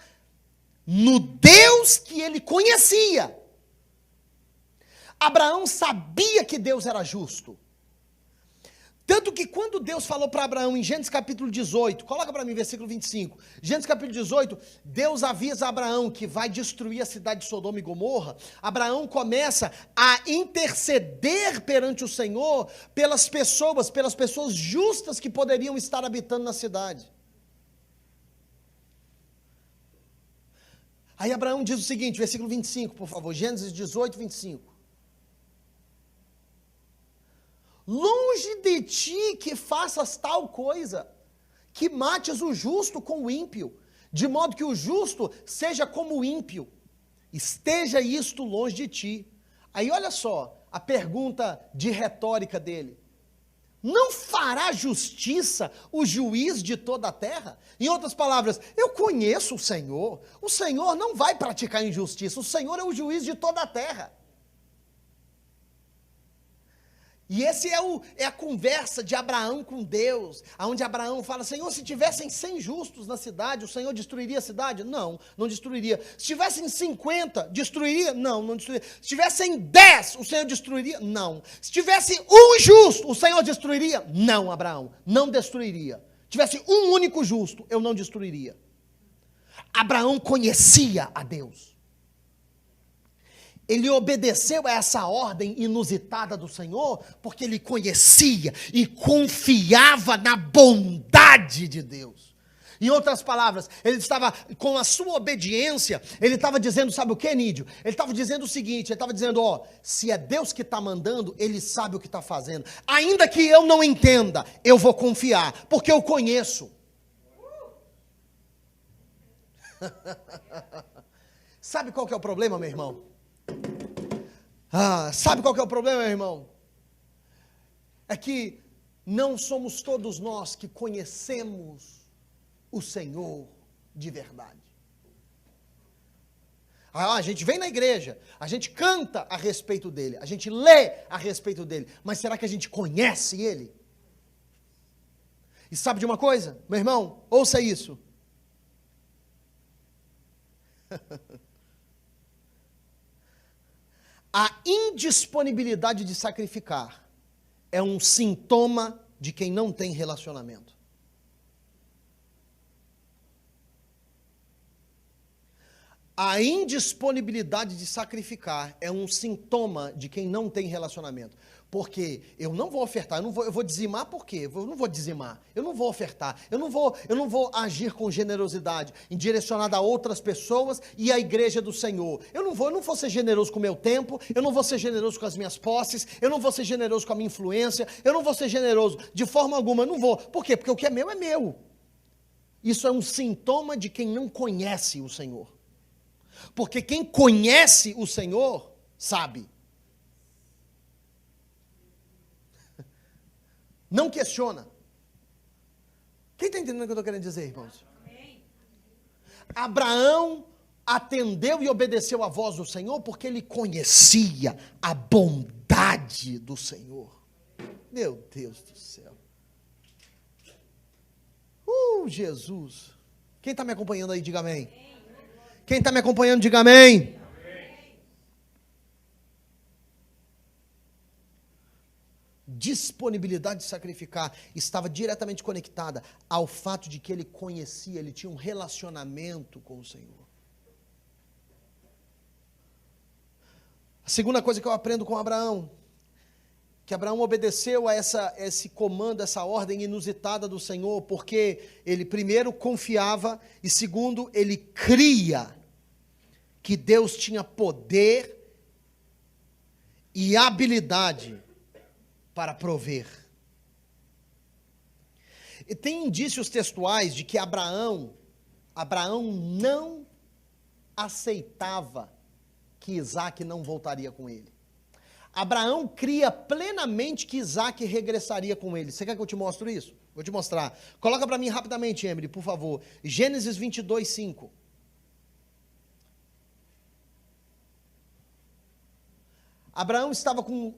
no Deus que ele conhecia. Abraão sabia que Deus era justo. Tanto que quando Deus falou para Abraão em Gênesis capítulo 18, coloca para mim versículo 25, Gênesis capítulo 18, Deus avisa a Abraão que vai destruir a cidade de Sodoma e Gomorra. Abraão começa a interceder perante o Senhor pelas pessoas justas que poderiam estar habitando na cidade. Aí Abraão diz o seguinte, versículo 25, por favor, Gênesis 18, 25. Longe de ti que faças tal coisa, que mates o justo com o ímpio, de modo que o justo seja como o ímpio, esteja isto longe de ti. Aí olha só, a pergunta de retórica dele, não fará justiça o juiz de toda a terra? Em outras palavras, eu conheço o Senhor não vai praticar injustiça, o Senhor é o juiz de toda a terra. E esse é a conversa de Abraão com Deus, onde Abraão fala, Senhor, se tivessem 100 justos na cidade, o Senhor destruiria a cidade? Não, não destruiria. Se tivessem 50, destruiria? Não, não destruiria. Se tivessem 10, o Senhor destruiria? Não. Se tivesse um justo, o Senhor destruiria? Não, Abraão, não destruiria. Se tivesse um único justo, eu não destruiria. Abraão conhecia a Deus. Ele obedeceu a essa ordem inusitada do Senhor, porque ele conhecia e confiava na bondade de Deus. Em outras palavras, ele estava, com a sua obediência, ele estava dizendo, sabe o que, Nídio? Ele estava dizendo o seguinte, ele estava dizendo, ó, se é Deus que está mandando, ele sabe o que está fazendo. Ainda que eu não entenda, eu vou confiar, porque eu conheço. Sabe qual que é o problema, meu irmão? Sabe qual que é o problema, meu irmão? É que não somos todos nós que conhecemos o Senhor de verdade. A gente vem na igreja, a gente canta a respeito dele, a gente lê a respeito dele, mas será que a gente conhece ele? E sabe de uma coisa, meu irmão? Ouça isso. A indisponibilidade de sacrificar é um sintoma de quem não tem relacionamento. A indisponibilidade de sacrificar é um sintoma de quem não tem relacionamento. Porque eu não vou ofertar, eu vou dizimar por quê? Eu não vou dizimar, eu não vou ofertar, eu não vou agir com generosidade, direcionada a outras pessoas e à igreja do Senhor. Eu não vou ser generoso com o meu tempo, eu não vou ser generoso com as minhas posses, eu não vou ser generoso com a minha influência, eu não vou ser generoso de forma alguma, eu não vou. Por quê? Porque o que é meu é meu. Isso é um sintoma de quem não conhece o Senhor. Porque quem conhece o Senhor, sabe. Não questiona. Quem está entendendo o que eu estou querendo dizer, irmãos? Abraão atendeu e obedeceu à voz do Senhor porque ele conhecia a bondade do Senhor. Meu Deus do céu. Jesus. Quem está me acompanhando aí, diga amém. Quem está me acompanhando, diga amém. Disponibilidade de sacrificar estava diretamente conectada ao fato de que ele conhecia, ele tinha um relacionamento com o Senhor. A segunda coisa que eu aprendo com Abraão, que Abraão obedeceu a esse comando, essa ordem inusitada do Senhor, porque ele primeiro confiava e segundo, ele cria que Deus tinha poder e habilidade para prover. E tem indícios textuais de que Abraão não aceitava que Isaac não voltaria com ele. Abraão cria plenamente que Isaac regressaria com ele. Você quer que eu te mostre isso? Vou te mostrar. Coloca para mim rapidamente, Emily, por favor. Gênesis 22, 5. Abraão estava com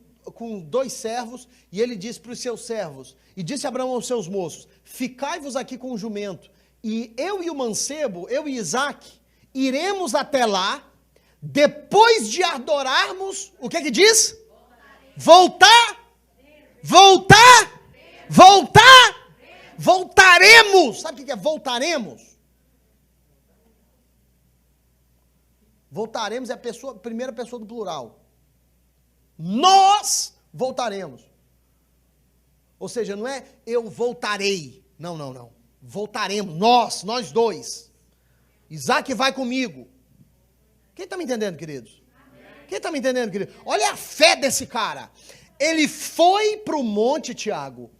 2 servos, e ele disse para os seus servos, e disse Abraão aos seus moços, ficai-vos aqui com o jumento, e eu e o mancebo, eu e Isaac, iremos até lá, depois de adorarmos, o que diz? Voltaremos. Sabe o que é voltaremos? Voltaremos é a primeira pessoa do plural. Nós voltaremos. Ou seja, não é eu voltarei. Não. Voltaremos, nós dois. Isaac vai comigo. Quem está me entendendo, queridos? Quem está me entendendo, querido? Olha a fé desse cara. Ele foi para o monte, Tiago,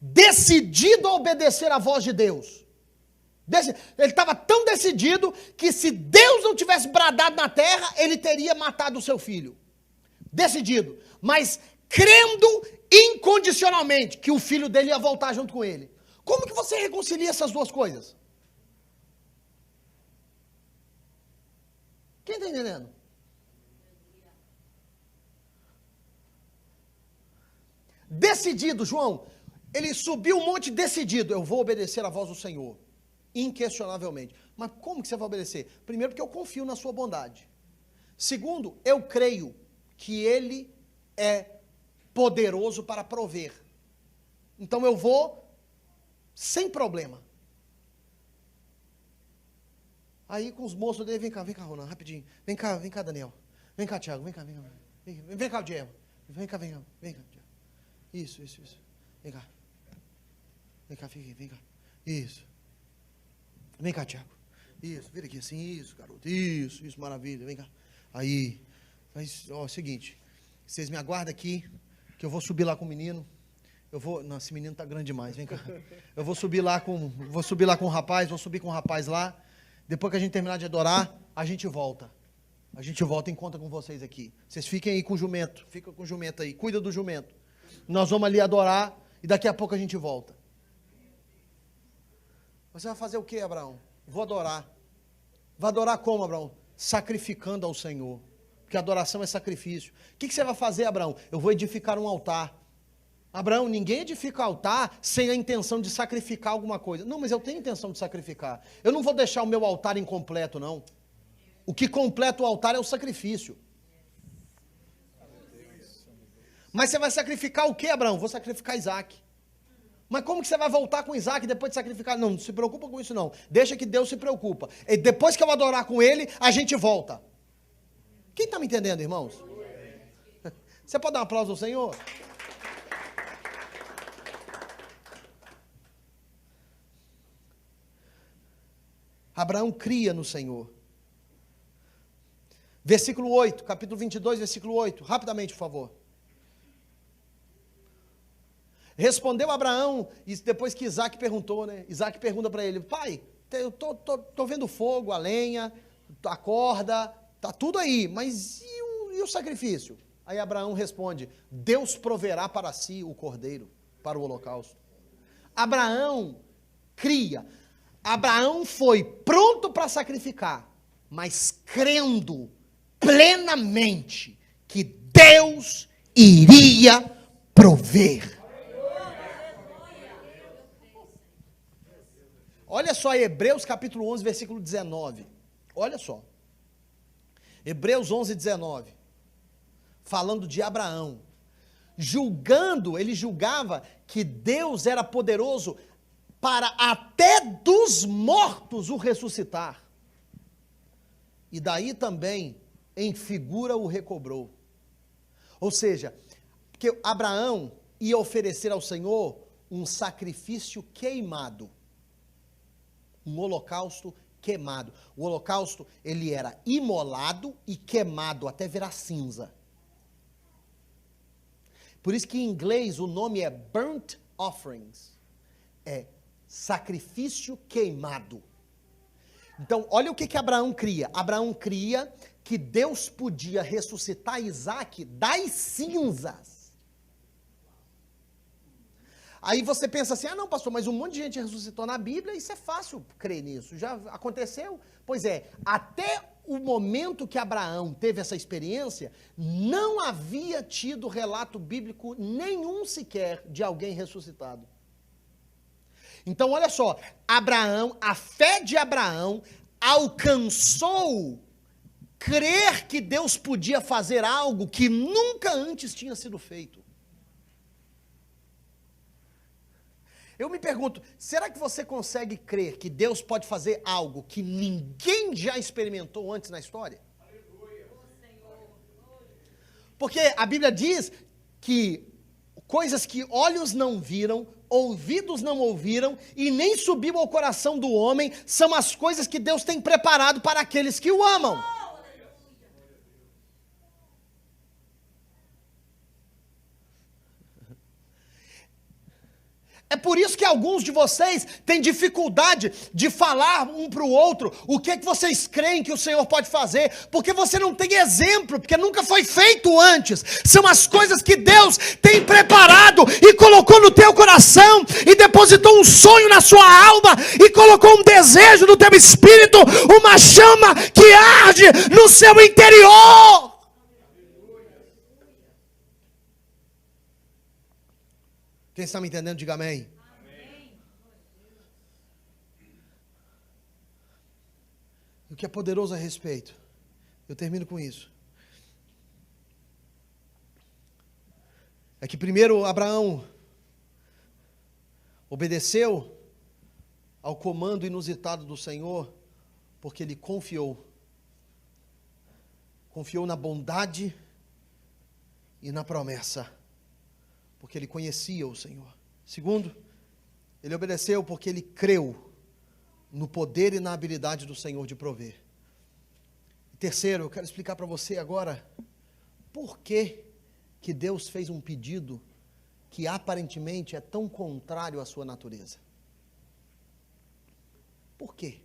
decidido a obedecer a voz de Deus. Ele estava tão decidido que se Deus não tivesse bradado na terra, ele teria matado o seu filho. Decidido, mas crendo incondicionalmente que o filho dele ia voltar junto com ele. Como que você reconcilia essas duas coisas? Quem está entendendo? Decidido, João, ele subiu um monte decidido, eu vou obedecer a voz do Senhor, inquestionavelmente. Mas como que você vai obedecer? Primeiro, porque eu confio na sua bondade. Segundo, eu creio que ele é poderoso para prover. Então eu vou sem problema. Aí com os moços dele, vem cá, Ronan, rapidinho. Vem cá, Daniel. Vem cá, Tiago, vem cá. Vem cá, Diego. Vem cá, Tiago. Isso. Vem cá. Vem cá, fica aqui, vem cá. Isso. Vem cá, Tiago. Isso, vira aqui assim, isso, garoto. Isso, maravilha, vem cá. Aí, ó, é o seguinte, vocês me aguardam aqui, que eu vou subir lá com o menino. Não, esse menino tá grande demais, vem cá. Eu vou subir lá com o rapaz, vou subir com o rapaz lá. Depois que a gente terminar de adorar, a gente volta. A gente volta e encontra com vocês aqui. Vocês fiquem aí com o jumento, fica com o jumento aí, cuida do jumento. Nós vamos ali adorar e daqui a pouco a gente volta. Você vai fazer o que, Abraão? Vou adorar. Vai adorar como, Abraão? Sacrificando ao Senhor. Porque adoração é sacrifício. O que você vai fazer, Abraão? Eu vou edificar um altar. Abraão, ninguém edifica altar sem a intenção de sacrificar alguma coisa. Não, mas eu tenho intenção de sacrificar. Eu não vou deixar o meu altar incompleto, não. O que completa o altar é o sacrifício. Mas você vai sacrificar o que, Abraão? Vou sacrificar Isaac. Mas como que você vai voltar com Isaac depois de sacrificar? Não, não se preocupa com isso não. Deixa que Deus se preocupa. E depois que eu adorar com ele, a gente volta. Quem está me entendendo, irmãos? Você pode dar um aplauso ao Senhor? Abraão cria no Senhor. Versículo 8, capítulo 22, versículo 8. Rapidamente, por favor. Respondeu Abraão, e depois que Isaac perguntou, né? Isaac pergunta para ele, pai, eu tô vendo fogo, a lenha, a corda, tá tudo aí, mas e o sacrifício? Aí Abraão responde, Deus proverá para si o cordeiro, para o holocausto. Abraão cria, Abraão foi pronto para sacrificar, mas crendo plenamente que Deus iria prover. Olha só Hebreus capítulo 11, versículo 19. Olha só. Hebreus 11, 19. Falando de Abraão. Ele julgava que Deus era poderoso para até dos mortos o ressuscitar. E daí também, em figura, o recobrou. Ou seja, que Abraão ia oferecer ao Senhor um sacrifício queimado. Um holocausto queimado. O holocausto, ele era imolado e queimado até virar cinza. Por isso que em inglês o nome é burnt offerings. É sacrifício queimado. Então, olha o que Abraão cria. Abraão cria que Deus podia ressuscitar Isaac das cinzas. Aí você pensa assim, não pastor, mas um monte de gente ressuscitou na Bíblia, isso é fácil crer nisso, já aconteceu? Pois é, até o momento que Abraão teve essa experiência, não havia tido relato bíblico nenhum sequer de alguém ressuscitado. Então olha só, a fé de Abraão alcançou crer que Deus podia fazer algo que nunca antes tinha sido feito. Eu me pergunto, será que você consegue crer que Deus pode fazer algo que ninguém já experimentou antes na história? Porque a Bíblia diz que coisas que olhos não viram, ouvidos não ouviram e nem subiu ao coração do homem, são as coisas que Deus tem preparado para aqueles que o amam. É por isso que alguns de vocês têm dificuldade de falar um para o outro o que vocês creem que o Senhor pode fazer, porque você não tem exemplo, porque nunca foi feito antes. São as coisas que Deus tem preparado e colocou no teu coração, e depositou um sonho na sua alma, e colocou um desejo no teu espírito, uma chama que arde no seu interior. Quem está me entendendo, diga amém. Amém. O que é poderoso a respeito, eu termino com isso, é que primeiro Abraão obedeceu ao comando inusitado do Senhor, porque ele confiou na bondade e na promessa, porque ele conhecia o Senhor. Segundo, ele obedeceu porque ele creu no poder e na habilidade do Senhor de prover. Terceiro, eu quero explicar para você agora por que Deus fez um pedido que aparentemente é tão contrário à sua natureza. Por quê?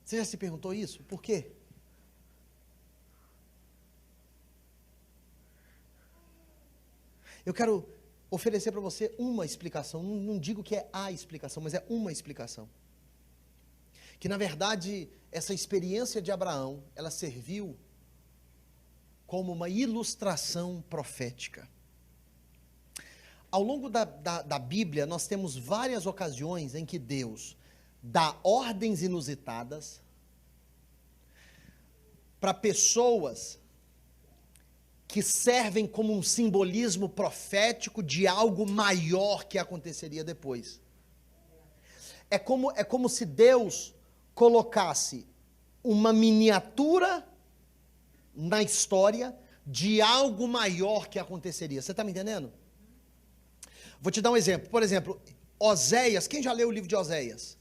Você já se perguntou isso? Por quê? Eu quero oferecer para você uma explicação, não digo que é a explicação, mas é uma explicação. Que na verdade, essa experiência de Abraão, ela serviu como uma ilustração profética. Ao longo da Bíblia, nós temos várias ocasiões em que Deus dá ordens inusitadas para pessoas que servem como um simbolismo profético de algo maior que aconteceria depois. É como se Deus colocasse uma miniatura na história de algo maior que aconteceria. Você está me entendendo? Vou te dar um exemplo. Por exemplo, Oséias. Quem já leu o livro de Oséias?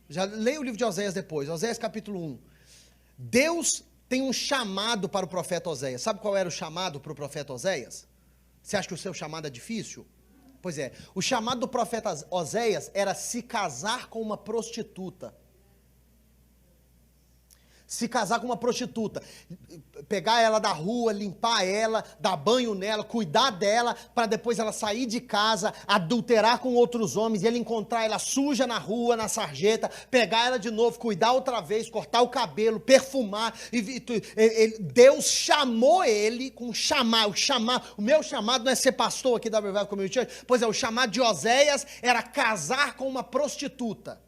Já leia o livro de Oséias depois. Oséias capítulo 1. Deus tem um chamado para o profeta Oséias. Sabe qual era o chamado para o profeta Oséias? Você acha que o seu chamado é difícil? Pois é. O chamado do profeta Oséias era se casar com uma prostituta. Se casar com uma prostituta, pegar ela da rua, limpar ela, dar banho nela, cuidar dela, para depois ela sair de casa, adulterar com outros homens, e ele encontrar ela suja na rua, na sarjeta, pegar ela de novo, cuidar outra vez, cortar o cabelo, perfumar. Deus chamou ele com o meu chamado não é ser pastor aqui da Revival Community Church, pois é, o chamado de Oséias era casar com uma prostituta.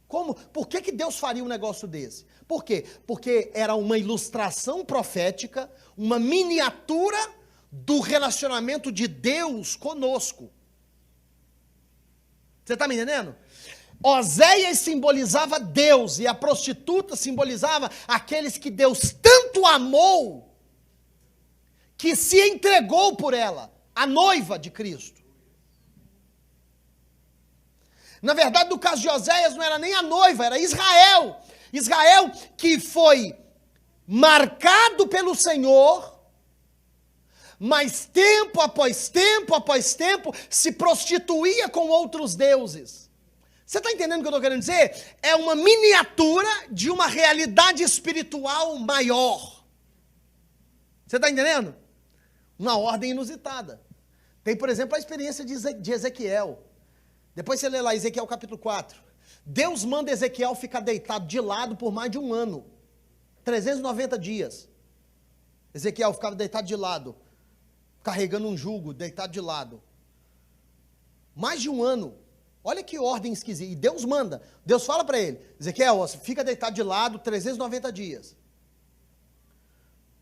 Como? Por que Deus faria um negócio desse? Por quê? Porque era uma ilustração profética, uma miniatura do relacionamento de Deus conosco. Você está me entendendo? Oséias simbolizava Deus e a prostituta simbolizava aqueles que Deus tanto amou que se entregou por ela, a noiva de Cristo. Na verdade, no caso de Oséias, não era nem a noiva, era Israel. Israel que foi marcado pelo Senhor, mas tempo após tempo após tempo, se prostituía com outros deuses. Você está entendendo o que eu estou querendo dizer? É uma miniatura de uma realidade espiritual maior. Você está entendendo? Uma ordem inusitada. Tem, por exemplo, a experiência de Ezequiel. Depois você lê lá Ezequiel capítulo 4. Deus manda Ezequiel ficar deitado de lado por mais de um ano. 390 dias. Ezequiel ficava deitado de lado, carregando um jugo, deitado de lado. Mais de um ano. Olha que ordem esquisita. E Deus manda. Deus fala para ele, Ezequiel, fica deitado de lado 390 dias.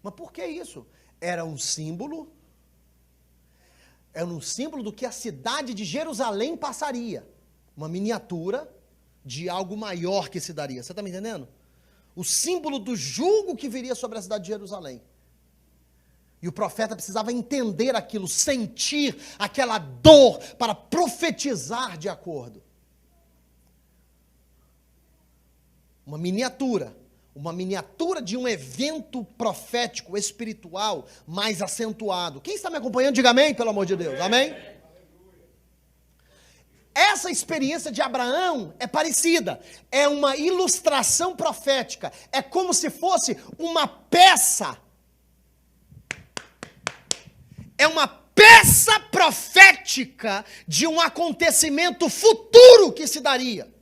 Mas por que isso? Era um símbolo do que a cidade de Jerusalém passaria. Uma miniatura de algo maior que se daria. Você está me entendendo? O símbolo do jugo que viria sobre a cidade de Jerusalém. E o profeta precisava entender aquilo, sentir aquela dor para profetizar de acordo. Uma miniatura de um evento profético, espiritual, mais acentuado. Quem está me acompanhando, diga amém, pelo amor de Deus, amém? Essa experiência de Abraão é parecida, é uma ilustração profética, é como se fosse uma peça, é uma peça profética de um acontecimento futuro que se daria.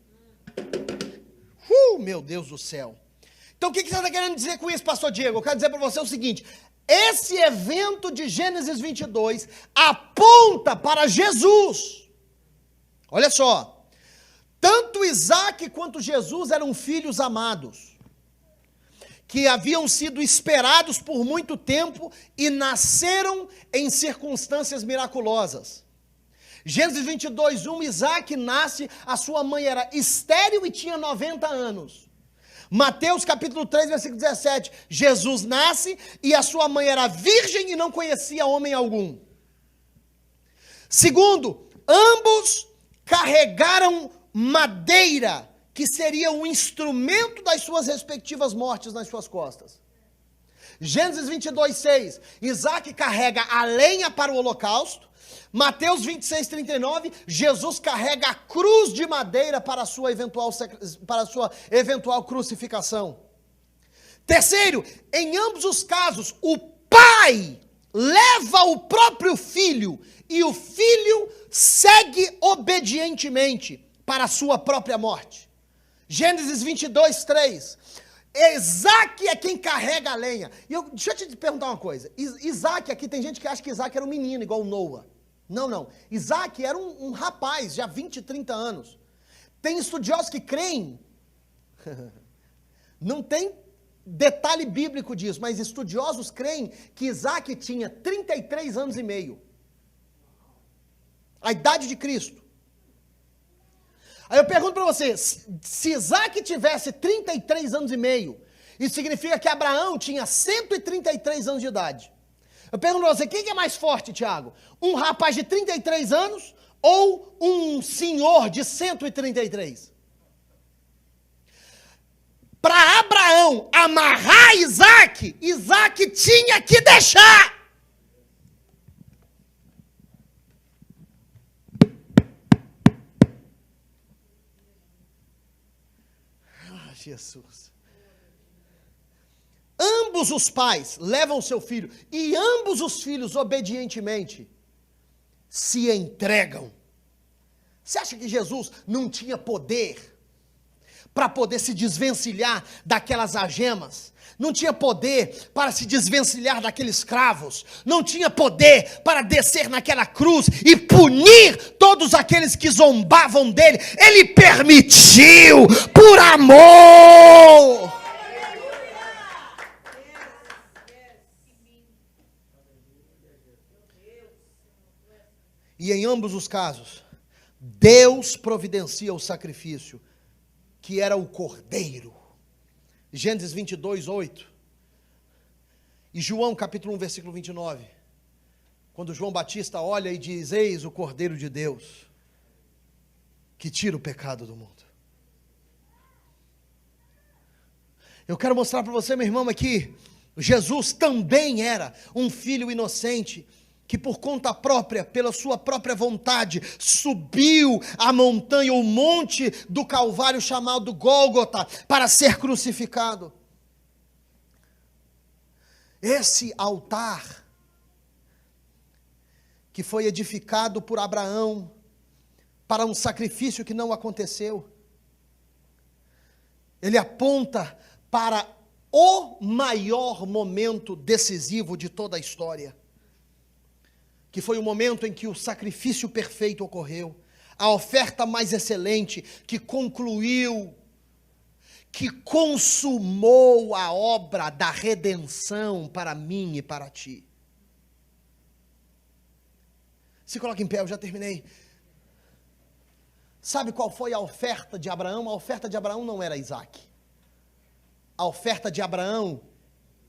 Meu Deus do céu. Então o que você está querendo dizer com isso, pastor Diego? Eu quero dizer para você o seguinte, esse evento de Gênesis 22 aponta para Jesus. Olha só, tanto Isaac quanto Jesus eram filhos amados, que haviam sido esperados por muito tempo e nasceram em circunstâncias miraculosas. Gênesis 22, 1, Isaac nasce, a sua mãe era estéril e tinha 90 anos. Mateus capítulo 3, versículo 17, Jesus nasce e a sua mãe era virgem e não conhecia homem algum. Segundo, ambos carregaram madeira que seria o instrumento das suas respectivas mortes nas suas costas. Gênesis 22:6, Isaac carrega a lenha para o holocausto. Mateus 26:39, Jesus carrega a cruz de madeira para a sua eventual crucificação. Terceiro, em ambos os casos, o pai leva o próprio filho e o filho segue obedientemente para a sua própria morte. Gênesis 22:3, Isaac é quem carrega a lenha. Deixa eu te perguntar uma coisa. Isaac aqui, tem gente que acha que Isaac era um menino igual Noa. Não. Isaac era um rapaz, já 20, 30 anos. Tem estudiosos que creem, não tem detalhe bíblico disso, mas estudiosos creem que Isaac tinha 33 anos e meio. A idade de Cristo. Aí eu pergunto para você, se Isaac tivesse 33 anos e meio, isso significa que Abraão tinha 133 anos de idade. Eu pergunto para você, quem é mais forte, Tiago? Um rapaz de 33 anos ou um senhor de 133? Para Abraão amarrar Isaac, Isaac tinha que deixar. Jesus. Ambos os pais levam seu filho e ambos os filhos obedientemente se entregam. Você acha que Jesus não tinha poder para poder se desvencilhar daquelas algemas? Não tinha poder para se desvencilhar daqueles cravos? Não tinha poder para descer naquela cruz e punir todos aqueles que zombavam dele? Ele permitiu por amor. E em ambos os casos, Deus providencia o sacrifício, que era o cordeiro. Gênesis 22:8. E João capítulo 1, versículo 29. Quando João Batista olha e diz: eis o cordeiro de Deus, que tira o pecado do mundo. Eu quero mostrar para você, meu irmão, aqui, Jesus também era um filho inocente, que por conta própria, pela sua própria vontade, subiu a montanha, o monte do Calvário chamado Gólgota, para ser crucificado. Esse altar, que foi edificado por Abraão, para um sacrifício que não aconteceu, ele aponta para o maior momento decisivo de toda a história, que foi o momento em que o sacrifício perfeito ocorreu, a oferta mais excelente, que concluiu, que consumou a obra da redenção para mim e para ti. Se coloca em pé, eu já terminei. Sabe qual foi a oferta de Abraão? A oferta de Abraão não era Isaac. A oferta de Abraão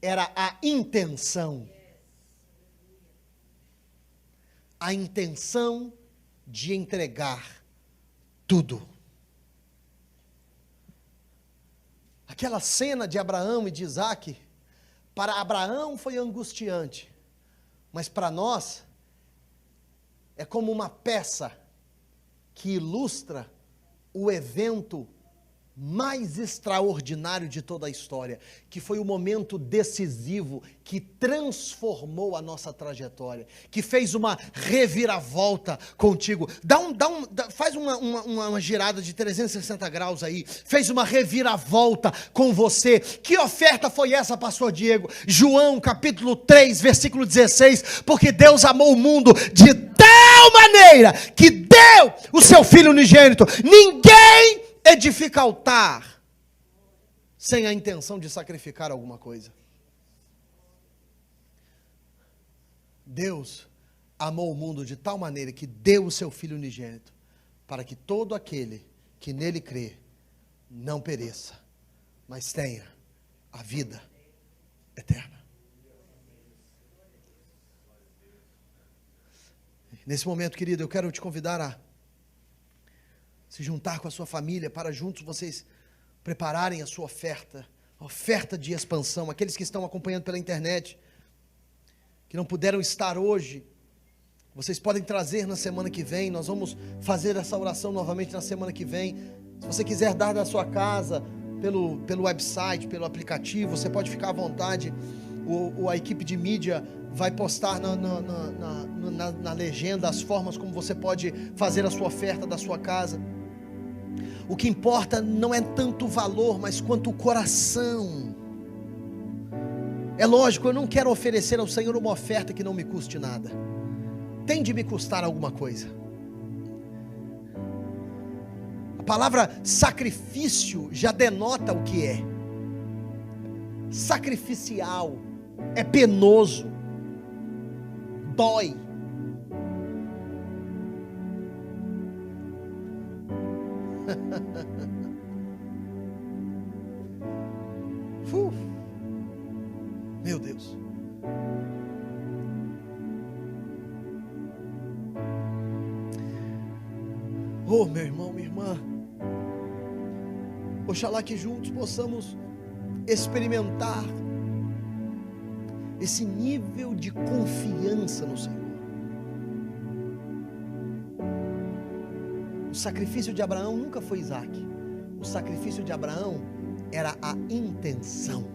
era a intenção. A intenção de entregar tudo. Aquela cena de Abraão e de Isaac, para Abraão foi angustiante, mas para nós é como uma peça que ilustra o evento mais extraordinário de toda a história, que foi o momento decisivo que transformou a nossa trajetória, que fez uma reviravolta contigo. Faz uma girada de 360 graus aí, fez uma reviravolta com você. Que oferta foi essa, pastor Diego? João capítulo 3, versículo 16, porque Deus amou o mundo de tal maneira que deu o seu Filho unigênito. Ninguém edifica altar sem a intenção de sacrificar alguma coisa. Deus amou o mundo de tal maneira que deu o seu Filho unigênito, para que todo aquele que nele crê não pereça, mas tenha a vida eterna. Nesse momento, querido, eu quero te convidar a se juntar com a sua família para juntos vocês prepararem a sua oferta, a oferta de expansão. Aqueles que estão acompanhando pela internet, que não puderam estar hoje, vocês podem trazer na semana que vem. Nós vamos fazer essa oração novamente na semana que vem. Se você quiser dar da sua casa, pelo website, pelo aplicativo, você pode ficar à vontade. A equipe de mídia vai postar na legenda as formas como você pode fazer a sua oferta da sua casa. O que importa não é tanto o valor, mas quanto o coração. É lógico, eu não quero oferecer ao Senhor uma oferta que não me custe nada. Tem de me custar alguma coisa. A palavra sacrifício já denota o que é. Sacrificial, é penoso, dói. Meu Deus. Oh, meu irmão, minha irmã, oxalá que juntos possamos experimentar esse nível de confiança no Senhor. O sacrifício de Abraão nunca foi Isaac. O sacrifício de Abraão era a intenção.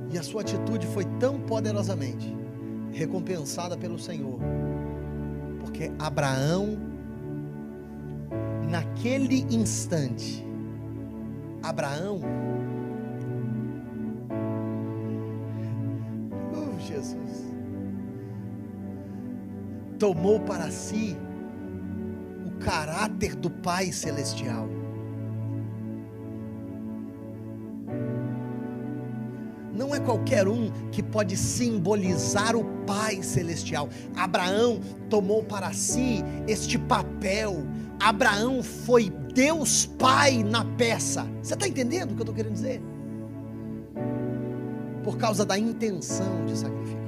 E a sua atitude foi tão poderosamente recompensada pelo Senhor, porque Abraão, naquele instante, Jesus, tomou para si o caráter do Pai Celestial. Não é qualquer um que pode simbolizar o Pai Celestial. Abraão tomou para si este papel. Abraão foi Deus Pai na peça. Você está entendendo o que eu estou querendo dizer? Por causa da intenção de sacrificar.